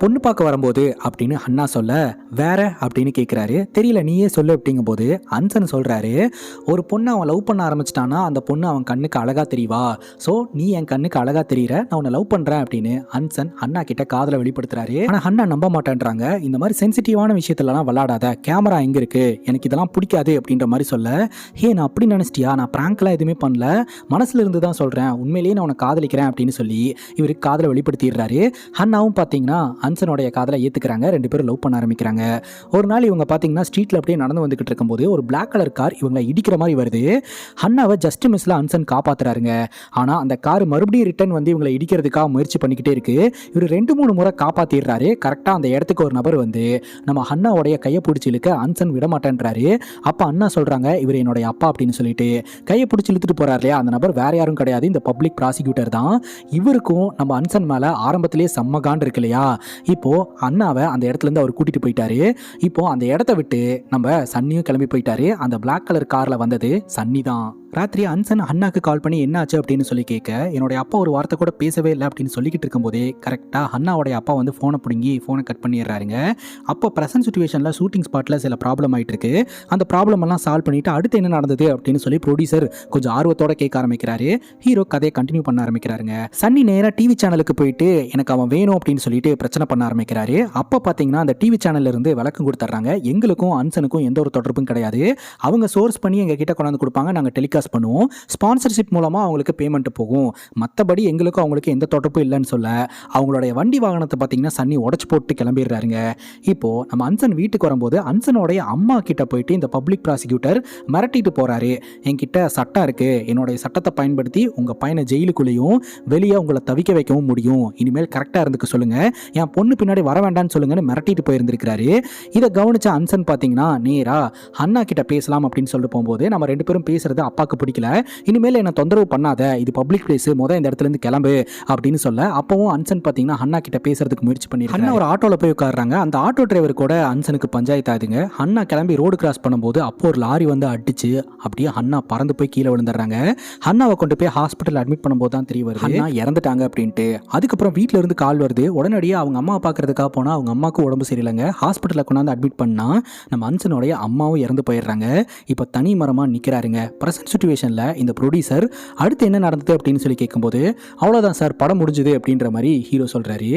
பொண்ணு பார்க்க வரும்போது அப்படின்னு ஹன்னா சொல்ல, வேற அப்படின்னு கேட்கிறாரு. தெரியல நீயே சொல்லு அப்படிங்கும் போது அன்சன் சொல்றாரு, ஒரு பொண்ணு அவன் லவ் பண்ண ஆரம்பிச்சிட்டானா அந்த பொண்ணு அவன் கண்ணுக்கு அழகா தெரியவா, சோ நீ என் கண்ணுக்கு அழகா தெரியற, நான் உன்னை லவ் பண்றேன் அப்படின்னு அன்சன் ஹன்னா கிட்ட காதல வெளிப்படுத்துறாரு. ஆனா ஹன்னா நம்ப மாட்டேன்றாங்க. இந்த மாதிரி சென்சிட்டிவான விஷயத்துலலாம் விளையாடாத, கேமரா எங்க இருக்கு, எனக்கு இதெல்லாம் பிடிக்காது அப்படின்ற மாதிரி சொல்ல, ஹே நான் அப்படி நினைச்சிட்டியா, நான் பிராங்க்லாம் எதுவுமே பண்ணல, மனசுல இருந்து தான் சொல்றேன், உண்மையிலேயே நான் உன்னை காதலிக்கிறேன் அப்படின்னு சொல்லி இவருக்கு காதலை வெளிப்படுத்திடுறாரு. ஹன்னாவும் பாத்தீங்கன்னா அன்சனுடைய காதலை ஏத்துக்கிறாங்க. ரெண்டு பேரும் லவ் பண்ண ஆரம்பிக்கிறாங்க. ஒரு நாள் இவங்க பாத்தீங்கன்னா ஸ்ட்ரீட்ல அப்படியே நடந்து வந்துகிட்டு இருக்கும்போது ஒரு பிளாக் கலர் கார் இவங்களை இடிக்கிற மாதிரி வருது. ஹன்னாவை ஜஸ்ட் மிஸ்ல அன்சன் காப்பாத்துறாருங்க. ஆனா அந்த கார் மறுபடியும் ரிட்டர்ன் வந்து இவங்களை இடிக்கிறதுக்காக முயற்சி பண்ணிக்கிட்டே போயிட்டே இருக்கு. இவர் 2-3 முறை காப்பாத்திடுறாரு. கரெக்டா அந்த இடத்துக்கு ஒரு நபர் வந்து நம்ம அண்ணாவுடைய கையை பிடிச்சி இழுக்க அன்சன் விட மாட்டேன்றாரு. அப்ப அண்ணா சொல்றாங்க இவர் என்னுடைய அப்பா அப்படின்னு சொல்லிட்டு கையை பிடிச்சி இழுத்துட்டு போறாரு இல்லையா, அந்த நபர் வேற யாரும் கிடையாது, இந்த பப்ளிக் ப்ராசிக்யூட்டர் தான். இவருக்கும் நம்ம அன்சன் மேல ஆரம்பத்திலேயே செம்ம காண்டு இருக்கு இல்லையா. இப்போ அண்ணாவை அந்த இடத்துல இருந்து அவர் கூட்டிட்டு போயிட்டாரு. இப்போ அந்த இடத்த விட்டு நம்ம சன்னியும் கிளம்பி போயிட்டாரு. அந்த பிளாக் கலர் கார்ல வந்தது சன்னி தான். ராத்திரி அன்சன் அண்ணாக்கு கால் பண்ணி என்ன ஆச்சு அப்படின்னு சொல்லி கேட்க, என்னுடைய அப்பா ஒரு வார்த்தை கூட பேசவே இல்லை அப்படின்னு சொல்லிக்கிட்டு இருக்கும்போதே கரெக்டா அண்ணாவுடைய அப்பா வந்து ஃபோனை பிடுங்கி ஃபோனை கட் பண்ணிடுறாருங்க. அப்போ ப்ரெசன்ட் சுச்சுவேஷனில் ஷூட்டிங் ஸ்பாட்டில் சில ப்ராப்ளம் ஆகிட்டு இருக்கு. அந்த ப்ராப்ளம் எல்லாம் சால்வ் பண்ணிட்டு அடுத்து என்ன நடந்தது அப்படின்னு சொல்லி ப்ரொடியூசர் கொஞ்சம் ஆர்வத்தோட கேட்க ஆரம்பிக்கிறாரு. ஹீரோ கதையை கண்டினியூ பண்ண ஆரம்பிக்கிறாருங்க. சன்னி நேராக டிவி சேனலுக்கு போயிட்டு எனக்கு அவன் வேணும் அப்படின்னு சொல்லிட்டு பிரச்சனை பண்ண ஆரம்பிக்கிறாரு. அப்போ பார்த்தீங்கன்னா அந்த டிவி சேனல்ல இருந்து விளக்கம் கொடுத்துட்றாங்க. எங்களுக்கும் அன்சனுக்கும் எந்த ஒரு தொடர்பும் கிடையாது. அவங்க சோர்ஸ் பண்ணி எங்க கிட்ட கொண்டாந்து கொடுப்பாங்க, நாங்கள் டெலிகாஸ்ட் பண்ணுவோம், ஸ்பான்சர்ஷிப் மூலமா அவங்களுக்கு பேமெண்ட் போகும், மற்றபடி எங்களுக்கும் அவங்களுக்கு எந்த தொடர்பும் இல்லைன்னு சொல்ல அவங்களுடைய வண்டி வாகனத்தை பார்த்தீங்கன்னா சன்னி உடச்சு போட்டு கிளம்பிடுறாருங்க. இப்போ நம்ம அன்சன் வீட்டுக்கு வரும்போது அன்சனுடைய அம்மா கிட்ட போயிட்டு இந்த பப்ளிக் ப்ராசிக்யூட்டர் மிரட்டிட்டு போறாரு. என்கிட்ட சட்டம் இருக்கு, என்னுடைய சட்டத்தை பயன்படுத்தி உங்க பையனை ஜெயிலுக்குள்ளேயும் வெளியே உங்களை தவிக்க வைக்கவும் முடியும், இனிமேல் கரெக்டா இருந்துக்க சொல்லுங்க, என் பொண்ணு பின்னாடி வர வேண்டாம்னு சொல்லுங்கன்னு மிரட்டிட்டு போயிருந்திருக்கிறாரு. இதை கவனிச்ச அன்சன் பார்த்தீங்கன்னா நேரா அண்ணா கிட்ட பேசலாம் அப்படின்னு சொல்லிட்டு போகும்போது நம்ம 2 பேரும் பேசுறது அப்பாக்கு பிடிக்கல, இனிமேல் என்ன தொந்தரவு பண்ணாத, இது பப்ளிக் பிளேஸ், இந்த இடத்துல இருந்து கிளம்பு அப்படின்னு சொல்ல அப்பவும் அன்சன் பார்த்தீங்கன்னா அண்ணா கிட்ட பேசுறதுக்கு முயற்சி பண்ணிருக்காங்க. அண்ணா ஒரு ஆட்டோல போய் உட்கார்றாங்க. அந்த ஆட்டோ டிரைவர் கூட அன்சனுக்கு பஞ்சாயத்து ஆகுதுங்க. அண்ணா கிளம்பி ரோடு கிராஸ் பண்ணும்போது அப்போ ஒரு லாரி வந்து அடிச்சு அப்படியே அண்ணா பறந்து போய் கீழே விழுந்துடுறாங்க. அண்ணாவை கொண்டு போய் ஹாஸ்பிட்டல் அட்மிட் பண்ணும்போது தான் தெரிய வருது அண்ணா இறந்துட்டாங்க அப்படின்ட்டு. அதுக்கப்புறம் வீட்டில இருந்து கால் வருது. உடனடியாக அவங்க அம்மா பார்க்கறதுக்காக போனா அவங்க அம்மாவுக்கு உடம்பு சரியில்லைங்க. ஹாஸ்பிட்டலில் கொண்டாந்து அட்மிட் பண்ணா நம்ம அன்சனுடைய அம்மாவும் இறந்து போயிடுறாங்க. இப்போ தனி மரமா நிற்கிறாருங்க. ப்ரெசன்ட் சுச்சுவேஷனில் இந்த ப்ரொடியூசர் அடுத்து என்ன நடந்தது அப்படின்னு சொல்லி கேட்கும்போது அவ்வளோதான் சார் படம் முடிஞ்சுது அப்படின்ற மாதிரி ஹீரோ சொல்கிறாரு.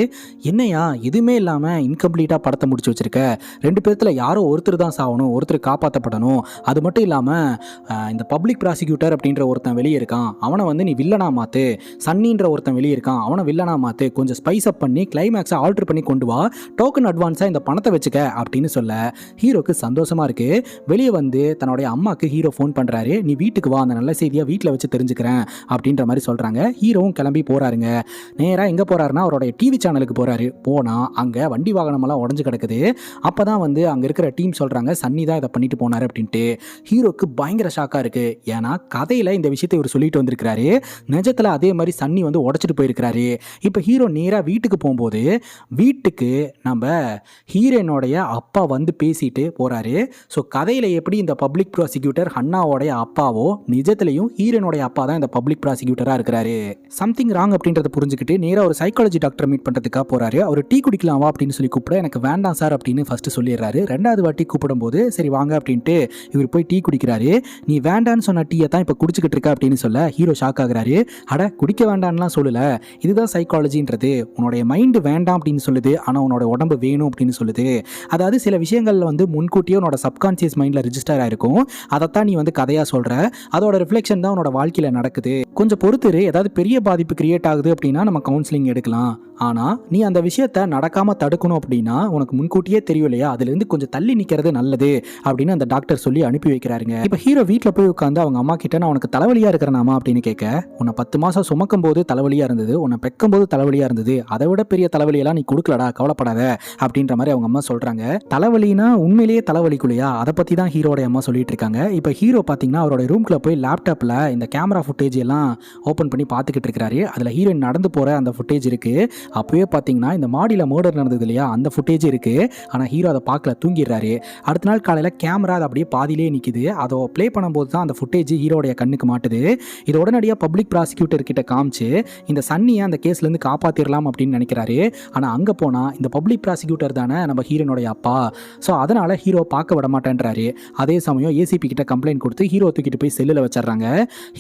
என்னையா எதுவுமே இல்லாமல் இன்கம்ப்ளீட்டாக படத்தை முடிச்சு வச்சிருக்க, 2 பேர்த்தில் யாரோ ஒருத்தர் தான் சாகணும், ஒருத்தர் காப்பாற்றப்படணும், அது மட்டும் இல்லாமல் இந்த பப்ளிக் ப்ராசிக்யூட்டர் அப்படின்ற ஒருத்தன் வெளியே இருக்கான், அவனை வந்து நீ வில்லனா மாற்று, சன்னின்ற ஒருத்தன் வெளியே இருக்கான், அவனை வில்லனா மாற்று, கொஞ்சம் ஸ்பைஸ் அப் பண்ணி கிளைமேக்ஸை ஆல்டர் பண்ணி கொண்டு வா, டோக்கன் அட்வான்ஸாக இந்த பணத்தை வச்சுக்க அப்படின்னு சொல்ல ஹீரோக்கு சந்தோஷமாக இருக்குது. வெளியே வந்து தன்னுடைய அம்மாவுக்கு ஹீரோ ஃபோன் பண்ணுறாரு. நீ வீட்டுக்கு வா, அந்த நல்ல செய்தியாக வீட்டில் வச்சு தெரிஞ்சுக்கிறேன் அப்படின்ற மாதிரி சொல்கிறாங்க. ஹீரோவும் கிளம்பி போகிறாருங்க. நேராக எங்கே போகிறாருன்னா அவருடைய டிவி சேனலுக்கு போகிறாரு. போனால் அங்கே வண்டி வாகனமெல்லாம் உடஞ்சு கிடக்குது. அப்போ தான் வந்து அங்கே இருக்கிற டீம் சொல்கிறாங்க சன்னி தான் இதை பண்ணிட்டு போனார் அப்படின்ட்டு. ஹீரோக்கு பயங்கர ஷாக்காக இருக்குது. ஏன்னா கதையில் இந்த விஷயத்தை இவர் சொல்லிட்டு வந்திருக்கிறாரு, நிஜத்தில் அதே மாதிரி சன்னி வந்து உடச்சிட்டு போயிருக்கிறாரு. இப்போ ஹீரோ நேராக வீட்டுக்கு போகும்போது வீட்டுக்கு நம்ம ஹீரோனுடைய அப்பா வந்து பேசிட்டு போகிறாரு. ஸோ கதையில் எப்படி இந்த பப்ளிக் ப்ராசிக்யூட்டர் அண்ணாவோடைய அப்பாவோ நிஜத்திலையும் ஹீரோனுடைய அப்பா தான் இந்த பப்ளிக் ப்ராசிக்யூட்டராக இருக்கிறாரு. சம்திங் ராங் அப்படின்றத புரிஞ்சுக்கிட்டு நேராக ஒரு சைக்காலஜி டாக்டர் மீட் பண்ணுறதுக்காக போகிறாரு. அவர் டீ குடிக்கலாமா அப்படின்னு சொல்லி கூப்பிட எனக்கு வேண்டாம் சார் அப்படின்னு ஃபர்ஸ்ட் சொல்லிடுறாரு. 2வது வாட்டி கூப்பிடும்போது சரி வாங்க அப்படின்ட்டு இவர் போய் டீ குடிக்கிறாரு. நீ வேண்டான்னு சொன்ன டீயை தான் இப்போ குடிச்சிக்கிட்டு இருக்க அப்படின்னு சொல்ல ஹீரோ ஷாக் ஆகுறாரு. அட குடிக்க வேண்டான்லாம் சொல்லலை, இதுதான் சைக்காலஜின்றது, உன்னுடைய மைண்டு வேண்டாம் அப்படின்னு சொல்லுது, ஆனால் உன்னோட உடம்பு வேணும் அப்படின்னு சொல்லுது. அதாவது சில விஷயங்கள் வந்து முன்கூட்டியே உன்னோட சப்கான்சியஸ் மைண்டில் ரிஜிஸ்டர் ஆயிருக்கும், அதைத்தான் நீ வந்து கதையாக சொல்கிற, அதோட ரிஃப்ளெக்ஷன் தான் உன்னோட வாழ்க்கையில் நடக்குது, கொஞ்சம் பொறுத்துரு, ஏதாவது பெரிய பாதிப்பு கிரியேட் ஆகுது அப்படின்னா நம்ம கவுன்சிலிங் எடுக்கலாம், ஆனால் நீ அந்த விஷயத்தை நடக்காமல் தடுக்கணும் அப்படின்னா உனக்கு முன்கூட்டியே தெரியும் இல்லையா, அதுலேருந்து கொஞ்சம் தள்ளி நிற்கிறது நல்லது அப்படின்னு அந்த டாக்டர் சொல்லி அனுப்பி வைக்கிறாருங்க. இப்போ ஹீரோ வீட்டில் போய் உட்காந்து அவங்க அம்மா கிட்ட நான் உனக்கு தலைவலியாக இருக்கிறனாமா அப்படின்னு கேட்க, உன்னை 10 மாதம் சுமக்கும் போது தலைவலியாக இருந்தது, உன்னை பெக்கும் போது தலைவலியாக இருந்தது, அதை விட பெரிய தலைவலியெல்லாம் நீ கொடுக்கலடா, கவலைப்படாத அப்படின்ற மாதிரி அவங்க அம்மா சொல்கிறாங்க. தலைவலினா உண்மையிலேயே தலைவலிக்குள்ளையா, அதை பற்றி தான் ஹீரோடைய அம்மா சொல்லிட்டு இருக்காங்க. இப்போ ஹீரோ பார்த்தீங்கன்னா அவரோட ரூம்குள்ளே போய் லேப்டாப்பில் இந்த கேமரா ஃபுட்டேஜ் எல்லாம் ஓப்பன் பண்ணி பார்த்துக்கிட்டு இருக்கிறாரு. அதில் ஹீரோயின் நடந்து போகிற அந்த ஃபுட்டேஜ் இருக்குது. அப்போவே பார்த்தீங்கன்னா இந்த மாடியில் மர்டர் நடந்தது இல்லையா, அந்த ஃபுட்டேஜ் இருக்குது. ஆனால் ஹீரோ அதை பார்க்கல, தூங்கிடுறாரு. அடுத்த நாள் காலையில் கேமரா அது அப்படியே பாதியிலே நிற்கிது. அதை ப்ளே பண்ணும்போது தான் அந்த ஃபுட்டேஜ் ஹீரோடைய கண்ணுக்கு மாட்டுது. இது உடனடியாக பப்ளிக் ப்ராசிக்யூட்டர் கிட்ட காமிச்சு இந்த சன்னியை அந்த கேஸ்லேருந்து காப்பாற்றிடலாம் அப்படின்னு நினைக்கிறாரு. ஆனால் அங்கே போனால் இந்த பப்ளிக் ப்ராசிக்யூட்டர் தானே நம்ம ஹீரோனுடைய அப்பா, ஸோ அதனால் ஹீரோ பார்க்க விட மாட்டேன்றாரு. அதே சமயம் ஏசிபி கிட்ட கம்ப்ளைண்ட் கொடுத்து ஹீரோ தூக்கிட்டு போய் செல்லில் வச்சிடறாங்க.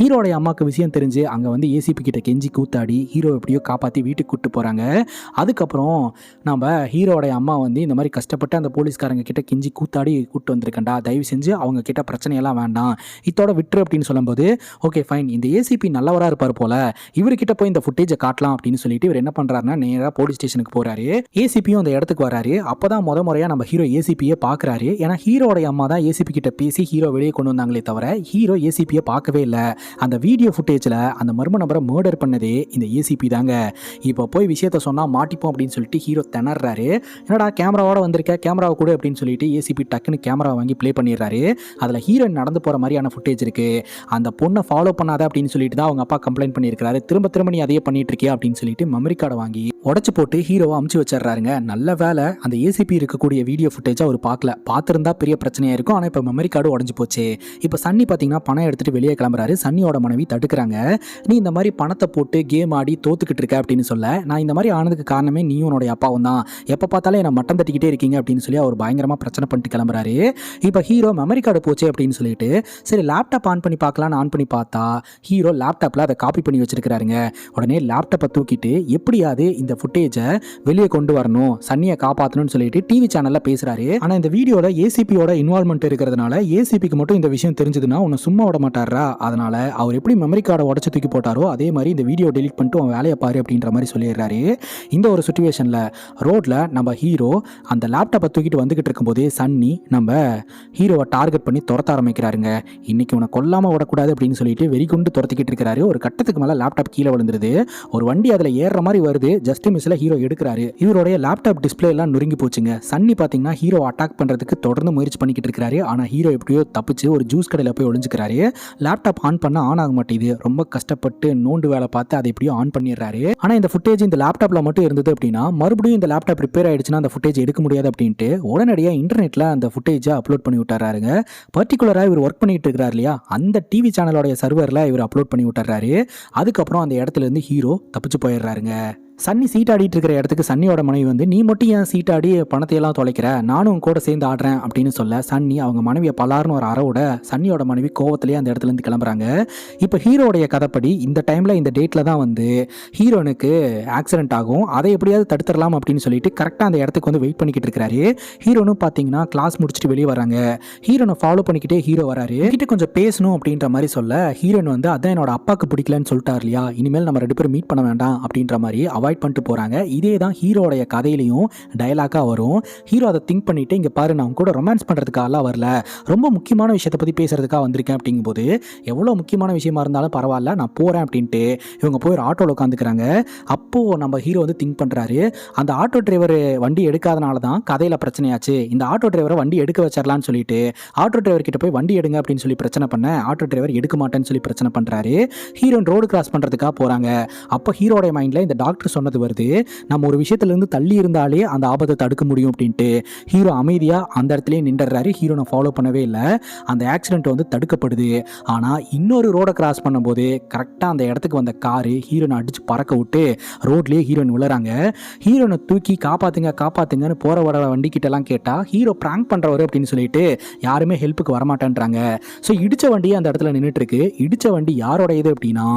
ஹீரோடைய அம்மாவுக்கு விஷயம் தெரிஞ்சு அங்கே வந்து ஏசிபி கிட்ட கெஞ்சி கூத்தாடி ஹீரோ எப்படியோ காப்பாற்றி வீட்டுக்கு கூப்பிட்டு போகிறாங்க. அதுக்கப்புறம் நம்ம ஹீரோடைய அம்மா வந்து இந்த மாதிரி கஷ்டப்பட்டு அந்த போலீஸ்காரங்க கிட்ட கெஞ்சி கூத்தாடி கூப்பிட்டு வந்திருக்கேன்டா, தயவு செஞ்சு அவங்க கிட்ட பிரச்சனையெல்லாம் வேண்டாம், இதோட விட்டுரு அப்படின்னு சொல்லும்போது ஓகே ஃபைன், இந்த ஏசிபி நல்லவராக இருப்பார் போல, இவர்கிட்ட போய் இந்த ஃபுட்டேஜை காட்டலாம் அப்படின்னு சொல்லிட்டு இவர் என்ன பண்ணுறாருன்னா நேராக போலீஸ் ஸ்டேஷனுக்கு போகிறாரு. ஏசிபியும் அந்த இடத்துக்கு வராரு. அப்போ தான் முறையாக நம்ம ஹீரோ ஏசிபியே பார்க்குறாரு. ஏன்னா ஹீரோடைய அம்மா தான் ஏசிபி கிட்ட பேசி ஹீரோ வெளியே கொண்டு வந்தாங்களே தவிர ஹீரோ ஏசிபியை பார்க்கவே இல்லை. அந்த வீடியோ ஃபுட்டேஜில் அந்த மர்ம நபரை மர்டர் பண்ணதே இந்த ஏசிபி தாங்க. இப்போ போய் விஷயத்த சொன்னால் மாட்டிப்போம் அப்படின்னு சொல்லிட்டு ஹீரோ திணறாரு. என்னடா கேமராவோட வந்திருக்க, கேமராவை கூட அப்படின்னு சொல்லிட்டு ஏசிபி டக்குன்னு கேமரா வாங்கி ப்ளே பண்ணிடுறாரு. அதில் ஹீரோயின் நடந்து போகிற மாதிரியான ஃபுட்டேஜ் இருக்குது. அந்த பொண்ணை ஃபாலோ பண்ணாத அப்படின்னு சொல்லிட்டு தான் அவங்க அப்பா கம்ப்ளைண்ட் பண்ணியிருக்காரு. திரும்ப திரும்ப நீ அதையே பண்ணிட்டு இருக்கியா அப்படின்னு சொல்லிட்டு மெமரி கார்டை வாங்கி உடச்சு போட்டு ஹீரோவை அமுச்சு வச்சிடறாருங்க. நல்ல வேலை அந்த ஏசிபி இருக்கக்கூடிய வீடியோ ஃபுட்டேஜை அவர் பார்க்கல. பார்த்துருந்தா பெரிய பிரச்சனையாக இருக்கும். ஆனால் இப்போ மெமரி கார்டு உடஞ்சி போச்சு. இப்போ சன்னி பார்த்தீங்கன்னா பணம் எடுத்துகிட்டு வெளியே கிளம்புறாரு. சன்னியோட மனைவி தடுக்கிறாங்க. நீ இந்த மாதிரி பணத்தை போட்டு கேம் ஆடி தோத்துக்கிட்டு இருக்க அப்படின்னு சொல்ல, நான் இந்த மாதிரி ஆனதுக்கு காரணமே நீயும் உன்னுடைய அப்பாவும் தான், எப்போ பார்த்தாலும் என்னை மட்டம் தட்டிக்கிட்டே இருக்கீங்க அப்படின்னு சொல்லி அவர் பயங்கரமாக பிரச்சனை பண்ணிட்டு கிளம்புறாரு. இப்போ ஹீரோ மெமரி கார்டு போச்சு அப்படின்னு சொல்லிட்டு சரி லேப்டாப் ஆன் பண்ணி பார்க்கலான்னு ஆன் பண்ணி பார்த்தா ஹீரோ லேப்டாப்பில் அதை காப்பி பண்ணி வச்சிருக்கிறாருங்க. உடனே லேப்டாப்பை தூக்கிட்டு எப்படியாவது இந்த ஃபுட்டேஜை வெளியே கொண்டு வரணும், சன்னியை காப்பாற்றணும்னு சொல்லிட்டு டிவி சேனலில் பேசுகிறாரு. ஆனால் இந்த வீடியோவில் ஏசிபியோட இன்வால்மெண்ட் இருக்கிறதுனால ஏசிபிக்கு மட்டும் இந்த விஷயம் தெரிஞ்சதுன்னா உன்னை சும்மா விட மாட்டாரா. அதனால் அவர் எப்படி மெமரி கார்டை உடச்சு தூக்கி போட்டாரோ அதே மாதிரி இந்த வீடியோ டெலிட் பண்ணிட்டு அவன் வேலையை பாரு அப்படின்ற மாதிரி சொல்லிடுறாரு. இந்த ஒரு சுச்சுவேஷனில் ரோட்டில் நம்ம ஹீரோ அந்த லேப்டாப்பை தூக்கிட்டு வந்துக்கிட்டு இருக்கும்போதே சன்னி நம்ம ஹீரோவை டார்கெட் பண்ணி துரத்த ஆரம்பிக்கிறாருங்க. இன்னைக்கு உன்னை கொல்லாமல் விடக்கூடாது அப்படின்னு சொல்லிட்டு வெறிகுண்டு துரத்திக்கிட்டு இருக்கிறாரு. ஒரு கட்டத்துக்கு மேலே லேப்டாப் கீழே விழுந்துருது. ஒரு வண்டி அதில் ஏறுற மாதிரி வருது. ஜஸ்ட் மிஸ்ல ஹீரோ எடுக்கிறாரு. இவருடைய லேப்டாப் டிஸ்பிளே எல்லாம் நொறுங்கி போச்சுங்க. சன்னி பார்த்தீங்கன்னா ஹீரோ அட்டாக் பண்ணுறதுக்கு தொடர்ந்து முயற்சி பண்ணிக்கிட்டு இருக்கிறாரு. ஆனால் ஹீரோ எப்படியோ தப்பிச்சு ஒரு ஜூஸ் கடையில் போய் ஒளிஞ்சுக்கிறாரு. லேப்டாப் ஆன் பண்ண ஆன் ஆக மாட்டேங்குது. ரொம்ப கஷ்டப்பட்டு நோண்டு வேலை பார்த்து அதை எப்படியோ ஆன் பண்ணிடுறாரு. ஆனால் இந்த ஃபுட்டேஜ் இந்த லேப்டாப்பில் மட்டும் இருந்தது அப்படின்னா மறுபடியும் இந்த லேப்டாப் ரிப்பேர் ஆயிடுச்சுன்னா அந்த ஃபுட்டேஜ் எடுக்க முடியாது அப்படின்ட்டு உடனடியாக இன்டர்நெட்டில் அந்த ஃபுட்டேஜை அப்லோட் பண்ணி விட்டுறாருங்க. பர்டிகுலராக இவர் ஒர்க் பண்ணிட்டு இருக்கிறார் இல்லையா, அந்த டிவி சேனலோடைய சர்வரில் இவர் அப்லோட் பண்ணி விட்டுறாரு. அதுக்கப்புறம் அந்த இடத்துல இருந்து ஹீரோ தப்பிச்சு போயிடுறாருங்க. சன்னி சீட்டாடிட்டு இருக்கிற இடத்துக்கு சன்னியோட மனைவி வந்து நீ மட்டும் ஏன் சீட்டாடி பணத்தையெல்லாம் தொலைக்கிற, நானும் கூட சேர்ந்து ஆடுறேன் அப்படின்னு சொல்ல சன்னி அவங்க மனைவியை பலார்னு ஒரு அறவோட சன்னியோட மனைவி கோவத்திலேயே அந்த இடத்துல இருந்து கிளம்புறாங்க. இப்போ ஹீரோடைய கதைப்படி இந்த டைமில் இந்த டேட்டில் தான் வந்து ஹீரோனுக்கு ஆக்சிடென்ட் ஆகும். அதை எப்படியாவது தடுத்துடலாம் அப்படின்னு சொல்லிட்டு கரெக்டாக அந்த இடத்துக்கு வந்து வெயிட் பண்ணிக்கிட்டு இருக்கிறாரு. ஹீரோனும் பார்த்தீங்கன்னா கிளாஸ் முடிச்சுட்டு வெளியே வராங்க. ஹீரோனை ஃபாலோ பண்ணிக்கிட்டே ஹீரோ வராரு. கிட்ட கொஞ்சம் பேசணும் அப்படின்ற மாதிரி சொல்ல ஹீரோன் வந்து அதான் என்னோட அப்பாவுக்கு பிடிக்கலன்னு சொல்லிட்டார் இல்லையா, இனிமேல் நம்ம 2 பேரும் மீட் பண்ண வேண்டாம் அப்படின்ற மாதிரி அவாய்ட் பண்ணிட்டு போறாங்க. இதே தான் ஹீரோடைய கதையிலையும் டயலாகா வரும். ஹீரோ அதை திங்க் பண்ணிட்டு இங்க பாரு நான் கூட ரொமான்ஸ் பண்றதுக்காக வரல, ரொம்ப முக்கியமான விஷயத்தை பத்தி பேசுறதுக்காக வந்திருக்கேன் அப்படிங்கும்போது எவ்வளவு முக்கியமான விஷயமா இருந்தாலும் பரவாயில்ல நான் போறேன் அப்படின்ட்டு இவங்க போய் ஒரு ஆட்டோல உட்காந்துக்கிறாங்க. அப்போ நம்ம ஹீரோ வந்து திங்க் பண்றாரு அந்த ஆட்டோ டிரைவர் வண்டி எடுக்காதனால தான் கதையில பிரச்சனையாச்சு, இந்த ஆட்டோ டிரைவரை வண்டி எடுக்க வச்சிடலான்னு சொல்லிட்டு ஆட்டோ டிரைவர் கிட்ட போய் வண்டி எடுங்க அப்படின்னு சொல்லி பிரச்சனை பண்ண ஆட்டோ டிரைவர் எடுக்க மாட்டேன்னு சொல்லி பிரச்சனை பண்றாரு. ஹீரோன் ரோடு கிராஸ் பண்றதுக்காக போறாங்க. அப்போ ஹீரோடைய மைண்ட்ல இந்த டாக்டர் சொன்னது வருது, நம்ம ஒரு விஷயத்திலிருந்து தள்ளி இருந்தாலே அந்த ஆபத்தை தடுக்க முடியும் அப்படின்ட்டு. ஹீரோ அமைதியா அந்த இடத்துலயே நின்றுறாரு. ஹீரோனை ஃபாலோ பண்ணவே இல்லை. அந்த ஆக்சிடென்ட் வந்து தடுக்கப்படுது. ஆனா இன்னொரு ரோட கிராஸ் பண்ணும்போது கரெக்டா அந்த இடத்துக்கு வந்த காரு ஹீரோனை அடிச்சு பறக்க விட்டு ரோட்லயே ஹீரோயின் விழுறாங்க. ஹீரோனை தூக்கி காப்பாத்துங்க காப்பாத்துங்கன்னு போற வர வண்டி கிட்ட எல்லாம் கேட்டா ஹீரோ பிராங்க் பண்றவரு அப்படின்னு சொல்லிட்டு யாருமே ஹெல்ப்புக்கு வரமாட்டேன்றாங்க. ஸோ இடிச்ச வண்டி அந்த இடத்துல நின்றுட்டு இருக்கு. இடிச்ச வண்டி யாரோட இது அப்படின்னா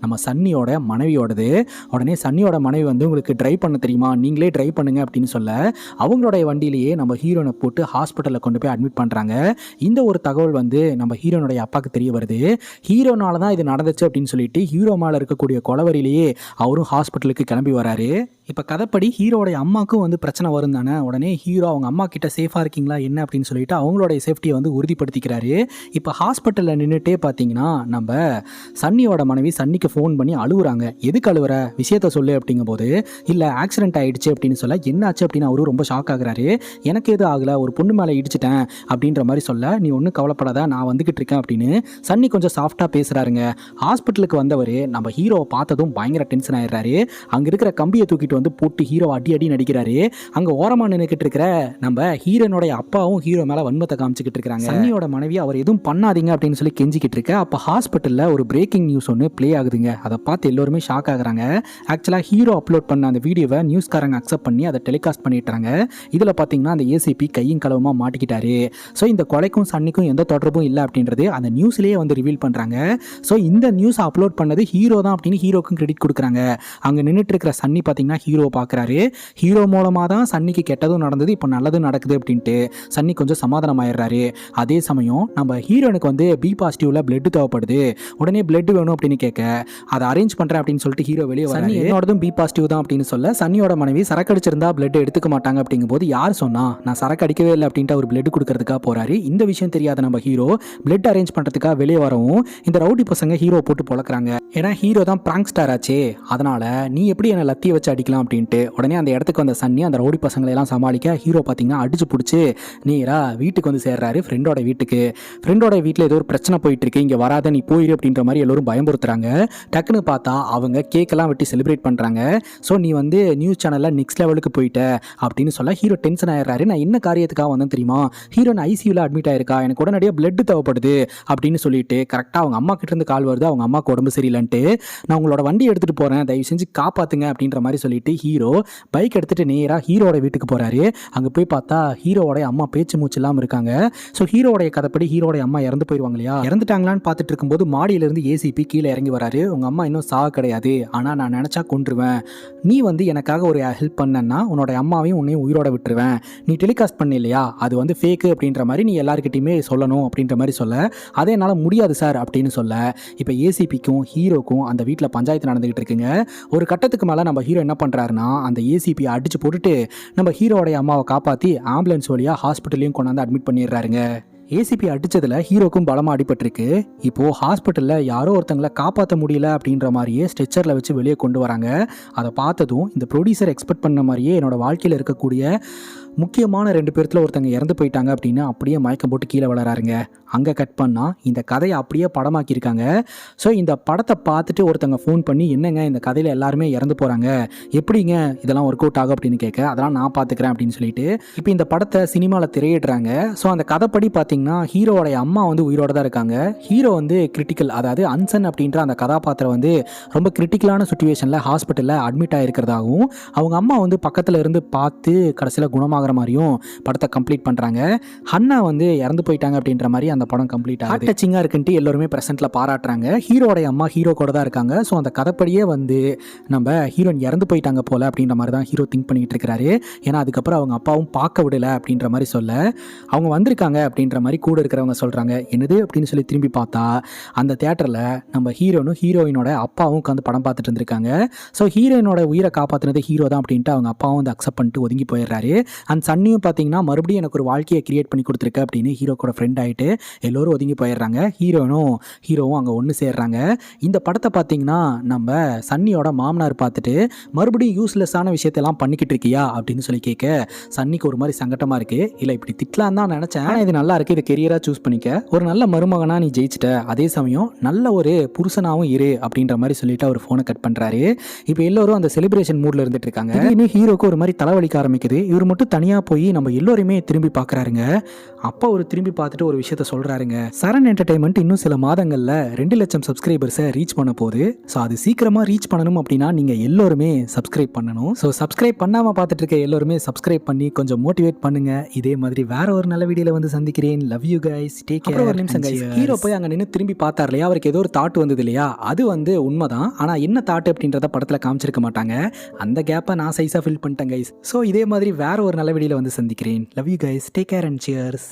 நம்ம சன்னியோட மனைவியோடது. உடனே சன்னியோட மனைவி வந்து உங்களுக்கு டிரைவ் பண்ண தெரியுமா, நீங்களே டிரைவ் பண்ணுங்க அப்படின்னு சொல்ல அவங்களுடைய வண்டியிலேயே நம்ம ஹீரோனை போட்டு ஹாஸ்பிட்டலில் கொண்டு போய் அட்மிட் பண்ணுறாங்க. இந்த ஒரு தகவல் வந்து நம்ம ஹீரோனுடைய அப்பாவுக்கு தெரிய வருது. ஹீரோனால தான் இது நடந்துச்சு அப்படின்னு சொல்லிட்டு ஹீரோ மேலே இருக்கக்கூடிய கொலவரிலேயே அவரும் ஹாஸ்பிட்டலுக்கு கிளம்பி வராரு. இப்போ கதைப்படி ஹீரோடைய அம்மாவுக்கும் வந்து பிரச்சனை வரும் தானே. உடனே ஹீரோ அவங்க அம்மா கிட்ட சேஃபாக இருக்கீங்களா என்ன அப்படின்னு சொல்லிட்டு அவங்களுடைய சேஃப்டியை வந்து உறுதிப்படுத்திக்கிறாரு. இப்போ ஹாஸ்பிட்டலில் நின்றுட்டே பார்த்தீங்கன்னா நம்ம சன்னியோட மனைவி சன்னிக்கு ஃபோன் பண்ணி அழுகுறாங்க. எதுக்கு அழுவுற, விஷயத்த சொல்லு அப்படிங்கும்போது இல்லை ஆக்சிடென்ட் ஆகிடுச்சு அப்படின்னு சொல்ல என்னாச்சு அப்படின்னு அவரும் ரொம்ப ஷாக் ஆகுறாரு. எனக்கு எதுவும் ஆகலை, ஒரு பொண்ணு மேலே இடிச்சிட்டேன் அப்படின்ற மாதிரி சொல்ல நீ ஒன்றும் கவலைப்படாத நான் வந்துக்கிட்டு இருக்கேன் அப்படின்னு சன்னி கொஞ்சம் சாஃப்டாக பேசுகிறாருங்க. ஹாஸ்பிட்டலுக்கு வந்தவர் நம்ம ஹீரோவை பார்த்ததும் பயங்கர டென்ஷன் ஆயிடுறாரு. அங்கே இருக்கிற கம்பியை தூக்கிட்டு வந்து போட்டு ஹீரோ அடி அடி நடிக்கிறாரு. அங்க ஓரமா நின்னுக்கிட்டு இருக்கிற நம்ம ஹீரோனுடைய அப்பாவும் ஹீரோ மேல வன்மத்தை காமிச்சுக்கிட்டு இருக்காங்க. சன்னியோட மனைவி அவர் எதுவும் பண்ணாதீங்க அப்படின்னு சொல்லி கெஞ்சிக்கிட்டு இருக்க. அப்ப ஹாஸ்பிட்டல்ல ஒரு பிரேக்கிங் நியூஸ் ஒன்று ப்ளே ஆகுதுங்க. அதை பார்த்து எல்லாருமே ஷாக் ஆகுறாங்க. ஆக்சுவலா ஹீரோ அப்லோட் பண்ண அந்த வீடியோவை நியூஸ்காரங்க அக்செப்ட் பண்ணி அதை டெலிகாஸ்ட் பண்ணிட்டாங்க. இதுல பாத்தீங்கன்னா அந்த ஏசிபி கையும் களவுமா மாட்டிக்கிட்டாரு. ஸோ இந்த கொலைக்கும் சன்னிக்கும் எந்த தொடர்பும் இல்லை அப்படின்றது அந்த நியூஸ்லயே வந்து ரிவீல் பண்றாங்க. ஸோ இந்த நியூஸ் அப்லோட் பண்ணது ஹீரோ தான் அப்படின்னு ஹீரோக்கும் கிரெடிட் கொடுக்குறாங்க. அங்க நின்றுட்டு இருக்கிற சன்னி பாத்தீங்கன்னா ஹீரோ பார்க்குறாரு. ஹீரோ மூலமாக தான் சன்னிக்கு கெட்டதும் நடந்தது, இப்போ நல்லதும் நடக்குது அப்படின்ட்டு சன்னி கொஞ்சம் சமாதானம் ஆயிடுறாரு. அதே சமயம் நம்ம ஹீரோனுக்கு வந்து பி பாசிட்டிவ்ல பிளட் தேவைப்படுது, உடனே பிளட் வேணும் அப்படின்னு கேட்க அதை அரேஞ்ச் பண்ணுறேன் அப்படின்னு சொல்லிட்டு ஹீரோ வெளியே வராரு. என்னோடதும் பி பாசிட்டிவ் தான் அப்படின்னு சொல்ல சன்னியோட மனைவி சரக்கு அடிச்சிருந்தா பிளட் எடுத்துக்க மாட்டாங்க அப்படிங்கும்போது யார் சொன்னா நான் சரக்கு அடிக்கவே இல்லை அப்படின்ட்டு அவர் பிளட் கொடுக்கறதுக்காக போறாரு. இந்த விஷயம் தெரியாத நம்ம ஹீரோ பிளட் அரேஞ்ச் பண்ணுறதுக்காக வெளியே வரவும் இந்த ரவுடி பசங்க ஹீரோ போட்டு பொழக்கிறாங்க. ஏன்னா ஹீரோ தான் பிராங்க் ஸ்டார் ஆச்சே, அதனால நீ எப்படி என்னை லத்தியை வச்சு அடிக்கலாம் அப்படின்ட்டு உடனே அந்த இடத்துக்கு வந்த சன்னி அந்த ரவுடி பசங்களை எல்லாம் சமாளிக்க ஹீரோ பார்த்தீங்கன்னா அடிச்சு பிடிச்சி நேரா வீட்டுக்கு வந்து சேர்றாரு, ஃப்ரெண்டோட வீட்டுக்கு. ஃப்ரெண்டோட வீட்டில் ஏதோ ஒரு பிரச்சனை போயிட்டு இருக்கு, இங்கே வராத நீ போயிரு அப்படின்ற மாதிரி எல்லோரும் பயமுறுத்துறாங்க. டக்குன்னு பார்த்தா அவங்க கேக்கெல்லாம் வெட்டி செலிப்ரேட் பண்ணுறாங்க. ஸோ நீ வந்து நியூஸ் சேனலில் நெக்ஸ்ட் லெவலுக்கு போயிட்ட அப்படின்னு சொல்ல ஹீரோ டென்ஷன் ஆயிடுறாரு. நான் என்ன காரியத்துக்காக வந்தேன் தெரியுமா, ஹீரோன் ஐசியூவில் அட்மிட் ஆயிருக்கா, எனக்கு உடனடியாக பிளட் தேவைப்படுது அப்படின்னு சொல்லிட்டு கரெக்டாக அவங்க அம்மா கிட்ட இருந்து கால் வருது, அவங்க அம்மாவுக்கு உடம்பு சரியில்லைன்ட்டு நான் உங்களோட வண்டி எடுத்துகிட்டு போகிறேன், தயவு செஞ்சு காப்பாற்றுங்க அப்படின்ற மாதிரி சொல்லிட்டு ஹீரோ பைக் எடுத்துகிட்டு நேராக ஹீரோட வீட்டுக்கு போகிறாரு. அங்கே போய் பார்த்தா ஹீரோவோட அம்மா பேச்சு மூச்சு இல்லாமல் இருக்காங்க. ஸோ ஹீரோடைய கதைப்படி ஹீரோடைய அம்மா இறந்து போயிடுவாங்க இல்லையா, இறந்துட்டாங்களான்னு பார்த்துட்டு இருக்கும்போது மாடியிலிருந்து ஏசிபி கீழே இறங்கி வராரு. உங்கள் அம்மா இன்னும் சாக கிடையாது, ஆனால் நான் நினச்சா கொன்றுவேன், நீ வந்து எனக்காக ஒரு ஹெல்ப் பண்ணனா உன்னோட அம்மாவையும் உன்னையும் உயிரோட விட்டுருவேன், நீ டெலிகாஸ்ட் பண்ண இல்லையா அது வந்து ஃபேக்கு அப்படின்ற மாதிரி நீ எல்லாருக்கிட்டையுமே சொல்லணும் அப்படின்ற மாதிரி சொல்ல, அதே என்னால் முடியாது சார் அப்படின்னு சொல்ல இப்போ ஏசிபிக்கும் ஹீரோக்கும் அந்த வீட்டில் பஞ்சாயத்து நடந்துகிட்டு இருக்குங்க. ஒரு கட்டத்துக்கு மேலே நம்ம ஹீரோ என்ன பண்ணுறாருன்னா அந்த ஏசிபியை அடிச்சு போட்டுட்டு நம்ம ஹீரோடைய அம்மாவை காப்பாற்றி ஆம்புலன்ஸ் வழியாக ஹாஸ்பிட்டலையும் கொண்டாந்து அட்மிட் பண்ணிடுறாருங்க. ஏசிபி அடித்ததில் ஹீரோக்கும் பலமாக அடிபட்டிருக்கு. இப்போது ஹாஸ்பிட்டலில் யாரோ ஒருத்தங்களை காப்பாற்ற முடியல அப்படின்ற மாதிரியே ஸ்ட்ரெச்சரில் வச்சு வெளியே கொண்டு வராங்க. அதை பார்த்ததும் இந்த ப்ரொடியூசர் எக்ஸ்பெக்ட் பண்ண மாதிரியே என்னோடய வாழ்க்கையில் இருக்கக்கூடிய முக்கியமான 2 பேர்த்தில் ஒருத்தங்க இறந்து போயிட்டாங்க அப்படின்னு அப்படியே மயக்கம் போட்டு கீழே வளராருங்க. அங்கே கட் பண்ணால் இந்த கதையை அப்படியே படமாக்கியிருக்காங்க. ஸோ இந்த படத்தை பார்த்துட்டு ஒருத்தங்க ஃபோன் பண்ணி என்னங்க இந்த கதையில் எல்லாருமே இறந்து போகிறாங்க, எப்படிங்க இதெல்லாம் ஒர்க் அவுட் ஆகும் அப்படின்னு கேட்க அதெல்லாம் நான் பார்த்துக்கிறேன் அப்படின்னு சொல்லிட்டு இப்போ இந்த படத்தை சினிமாவில் திரையிடுறாங்க. ஸோ அந்த கதைப்படி பார்த்தீங்கன்னா ஹீரோவோடைய அம்மா வந்து உயிரோட தான் இருக்காங்க. ஹீரோ வந்து கிரிட்டிக்கல், அதாவது அன்சன் அப்படின்ற அந்த கதாபாத்திரம் வந்து ரொம்ப கிரிட்டிக்கலான சுச்சுவேஷனில் ஹாஸ்பிட்டலில் அட்மிட் ஆகிருக்கிறதாகவும் அவங்க அம்மா வந்து பக்கத்தில் இருந்து பார்த்து கடைசியில் குணமாக மாதிரியும் படத்தை கம்ப்ளீட் பண்றாங்க. ஹன்னா வந்து இறந்து போயிட்டாங்க அப்படின்ற மாதிரி அந்த படம் கம்ப்ளீட் ஆகுது. டச்சிங்கா இருக்குன்ட்டு எல்லாருமே பிரசன்ட்ல பாராட்டுறாங்க. ஹீரோட அம்மா ஹீரோ கூட தான் இருக்காங்க. ஸோ அந்த கதைப்படியே வந்து நம்ம ஹீரோயின் இறந்து போயிட்டாங்க போல அப்படின்ற மாதிரி தான் ஹீரோ திங்க் பண்ணிட்டு இருக்கிறாரு. ஏன்னா அதுக்கப்புறம் அவங்க அப்பாவும் பார்க்க விடல அப்படின்ற மாதிரி சொல்ல அவங்க வந்திருக்காங்க அப்படின்ற மாதிரி கூட இருக்கிறவங்க சொல்றாங்க. என்னது அப்படின்னு சொல்லி திரும்பி பார்த்தா அந்த தியேட்டர்ல நம்ம ஹீரோனும் ஹீரோயினோட அப்பாவும் உட்காந்து படம் பார்த்துட்டு இருந்திருக்காங்க. ஸோ ஹீரோயினோட உயிரை காப்பாற்றினது ஹீரோ தான் அப்படின்ட்டு அவங்க அப்பாவும் வந்து அக்செப்ட் பண்ணிட்டு ஒதுங்கி போயிடுறாரு. அண்ட் சன்னியும் பார்த்தீங்கன்னா மறுபடியும் எனக்கு ஒரு வாழ்க்கையை கிரியேட் பண்ணி கொடுத்துருக்கு அப்படின்னு ஹீரோ கூட ஃப்ரெண்ட் ஆகிட்டு எல்லோரும் ஒதுங்கி போயிடுறாங்க. ஹீரோவும் அங்கே ஒன்று சேர்றாங்க. இந்த படத்தை பார்த்தீங்கன்னா நம்ம சன்னியோட மாமனார் பார்த்துட்டு மறுபடியும் யூஸ்லெஸ்ஸான விஷயத்தெல்லாம் பண்ணிக்கிட்டு இருக்கியா அப்படின்னு சொல்லி கேட்க சன்னிக்கு ஒரு மாதிரி சங்கட்டமாக இருக்குது. இல்லை இப்படி திட்டலாம் தான் நினச்சேன், இது நல்லா இருக்குது, இதை கெரியராக சூஸ் பண்ணிக்க, ஒரு நல்ல மருமகனாக நீ ஜெயிச்சிட்ட, அதே சமயம் நல்ல ஒரு புருஷனாகவும் இரு அப்படின்ற மாதிரி சொல்லிட்டு அவர் ஃபோனை கட் பண்ணுறாரு. இப்போ எல்லோரும் அந்த செலிப்ரேஷன் மூடில் இருந்துட்டு இருக்காங்க. இன்னும் ஹீரோக்கு ஒரு மாதிரி தலைவலிக்க ஆரம்பிக்குது. இவர் மட்டும் தனியாக போய் நம்ம எல்லோருமே திரும்பி பார்க்குறாருங்க. அப்போ ஒரு திரும்பி பார்த்துட்டு ஒரு விஷயத்த சொல்கிறாருங்க. சரண் என்டர்டைன்மெண்ட் இன்னும் சில மாதங்களில் 2 லட்சம் சப்ஸ்கிரைபர்ஸை ரீச் பண்ண போகுது. ஸோ அது சீக்கிரமாக ரீச் பண்ணணும் அப்படின்னா நீங்கள் எல்லோருமே சப்ஸ்கிரைப் பண்ணணும். ஸோ சப்ஸ்கிரைப் பண்ணாமல் பார்த்துட்டு இருக்க எல்லோருமே சப்ஸ்கிரைப் பண்ணி கொஞ்சம் மோட்டிவேட் பண்ணுங்க. இதே மாதிரி வேற ஒரு நல்ல வீடியோவில் வந்து சந்திக்கிறேன். Love you guys, take care. ஒரு நிமிஷம் கைஸ், ஹீரோ போய் அங்கே நின்று திரும்பி பார்த்தார் இல்லையா, அவருக்கு ஏதோ ஒரு தாட் வந்தது இல்லையா, அது வந்து உண்மைதான். ஆனால் என்ன தாட் அப்படின்றத படத்தில் காமிச்சிருக்க மாட்டாங்க. அந்த கேப்பை நான் சைஸாக ஃபில் பண்ணிட்டேன் கைஸ். ஸோ இதே மாதிரி வேற ஒரு நல்ல வீடியோவில் வந்து சந்திக்கிறேன். Love you guys, take care and cheers.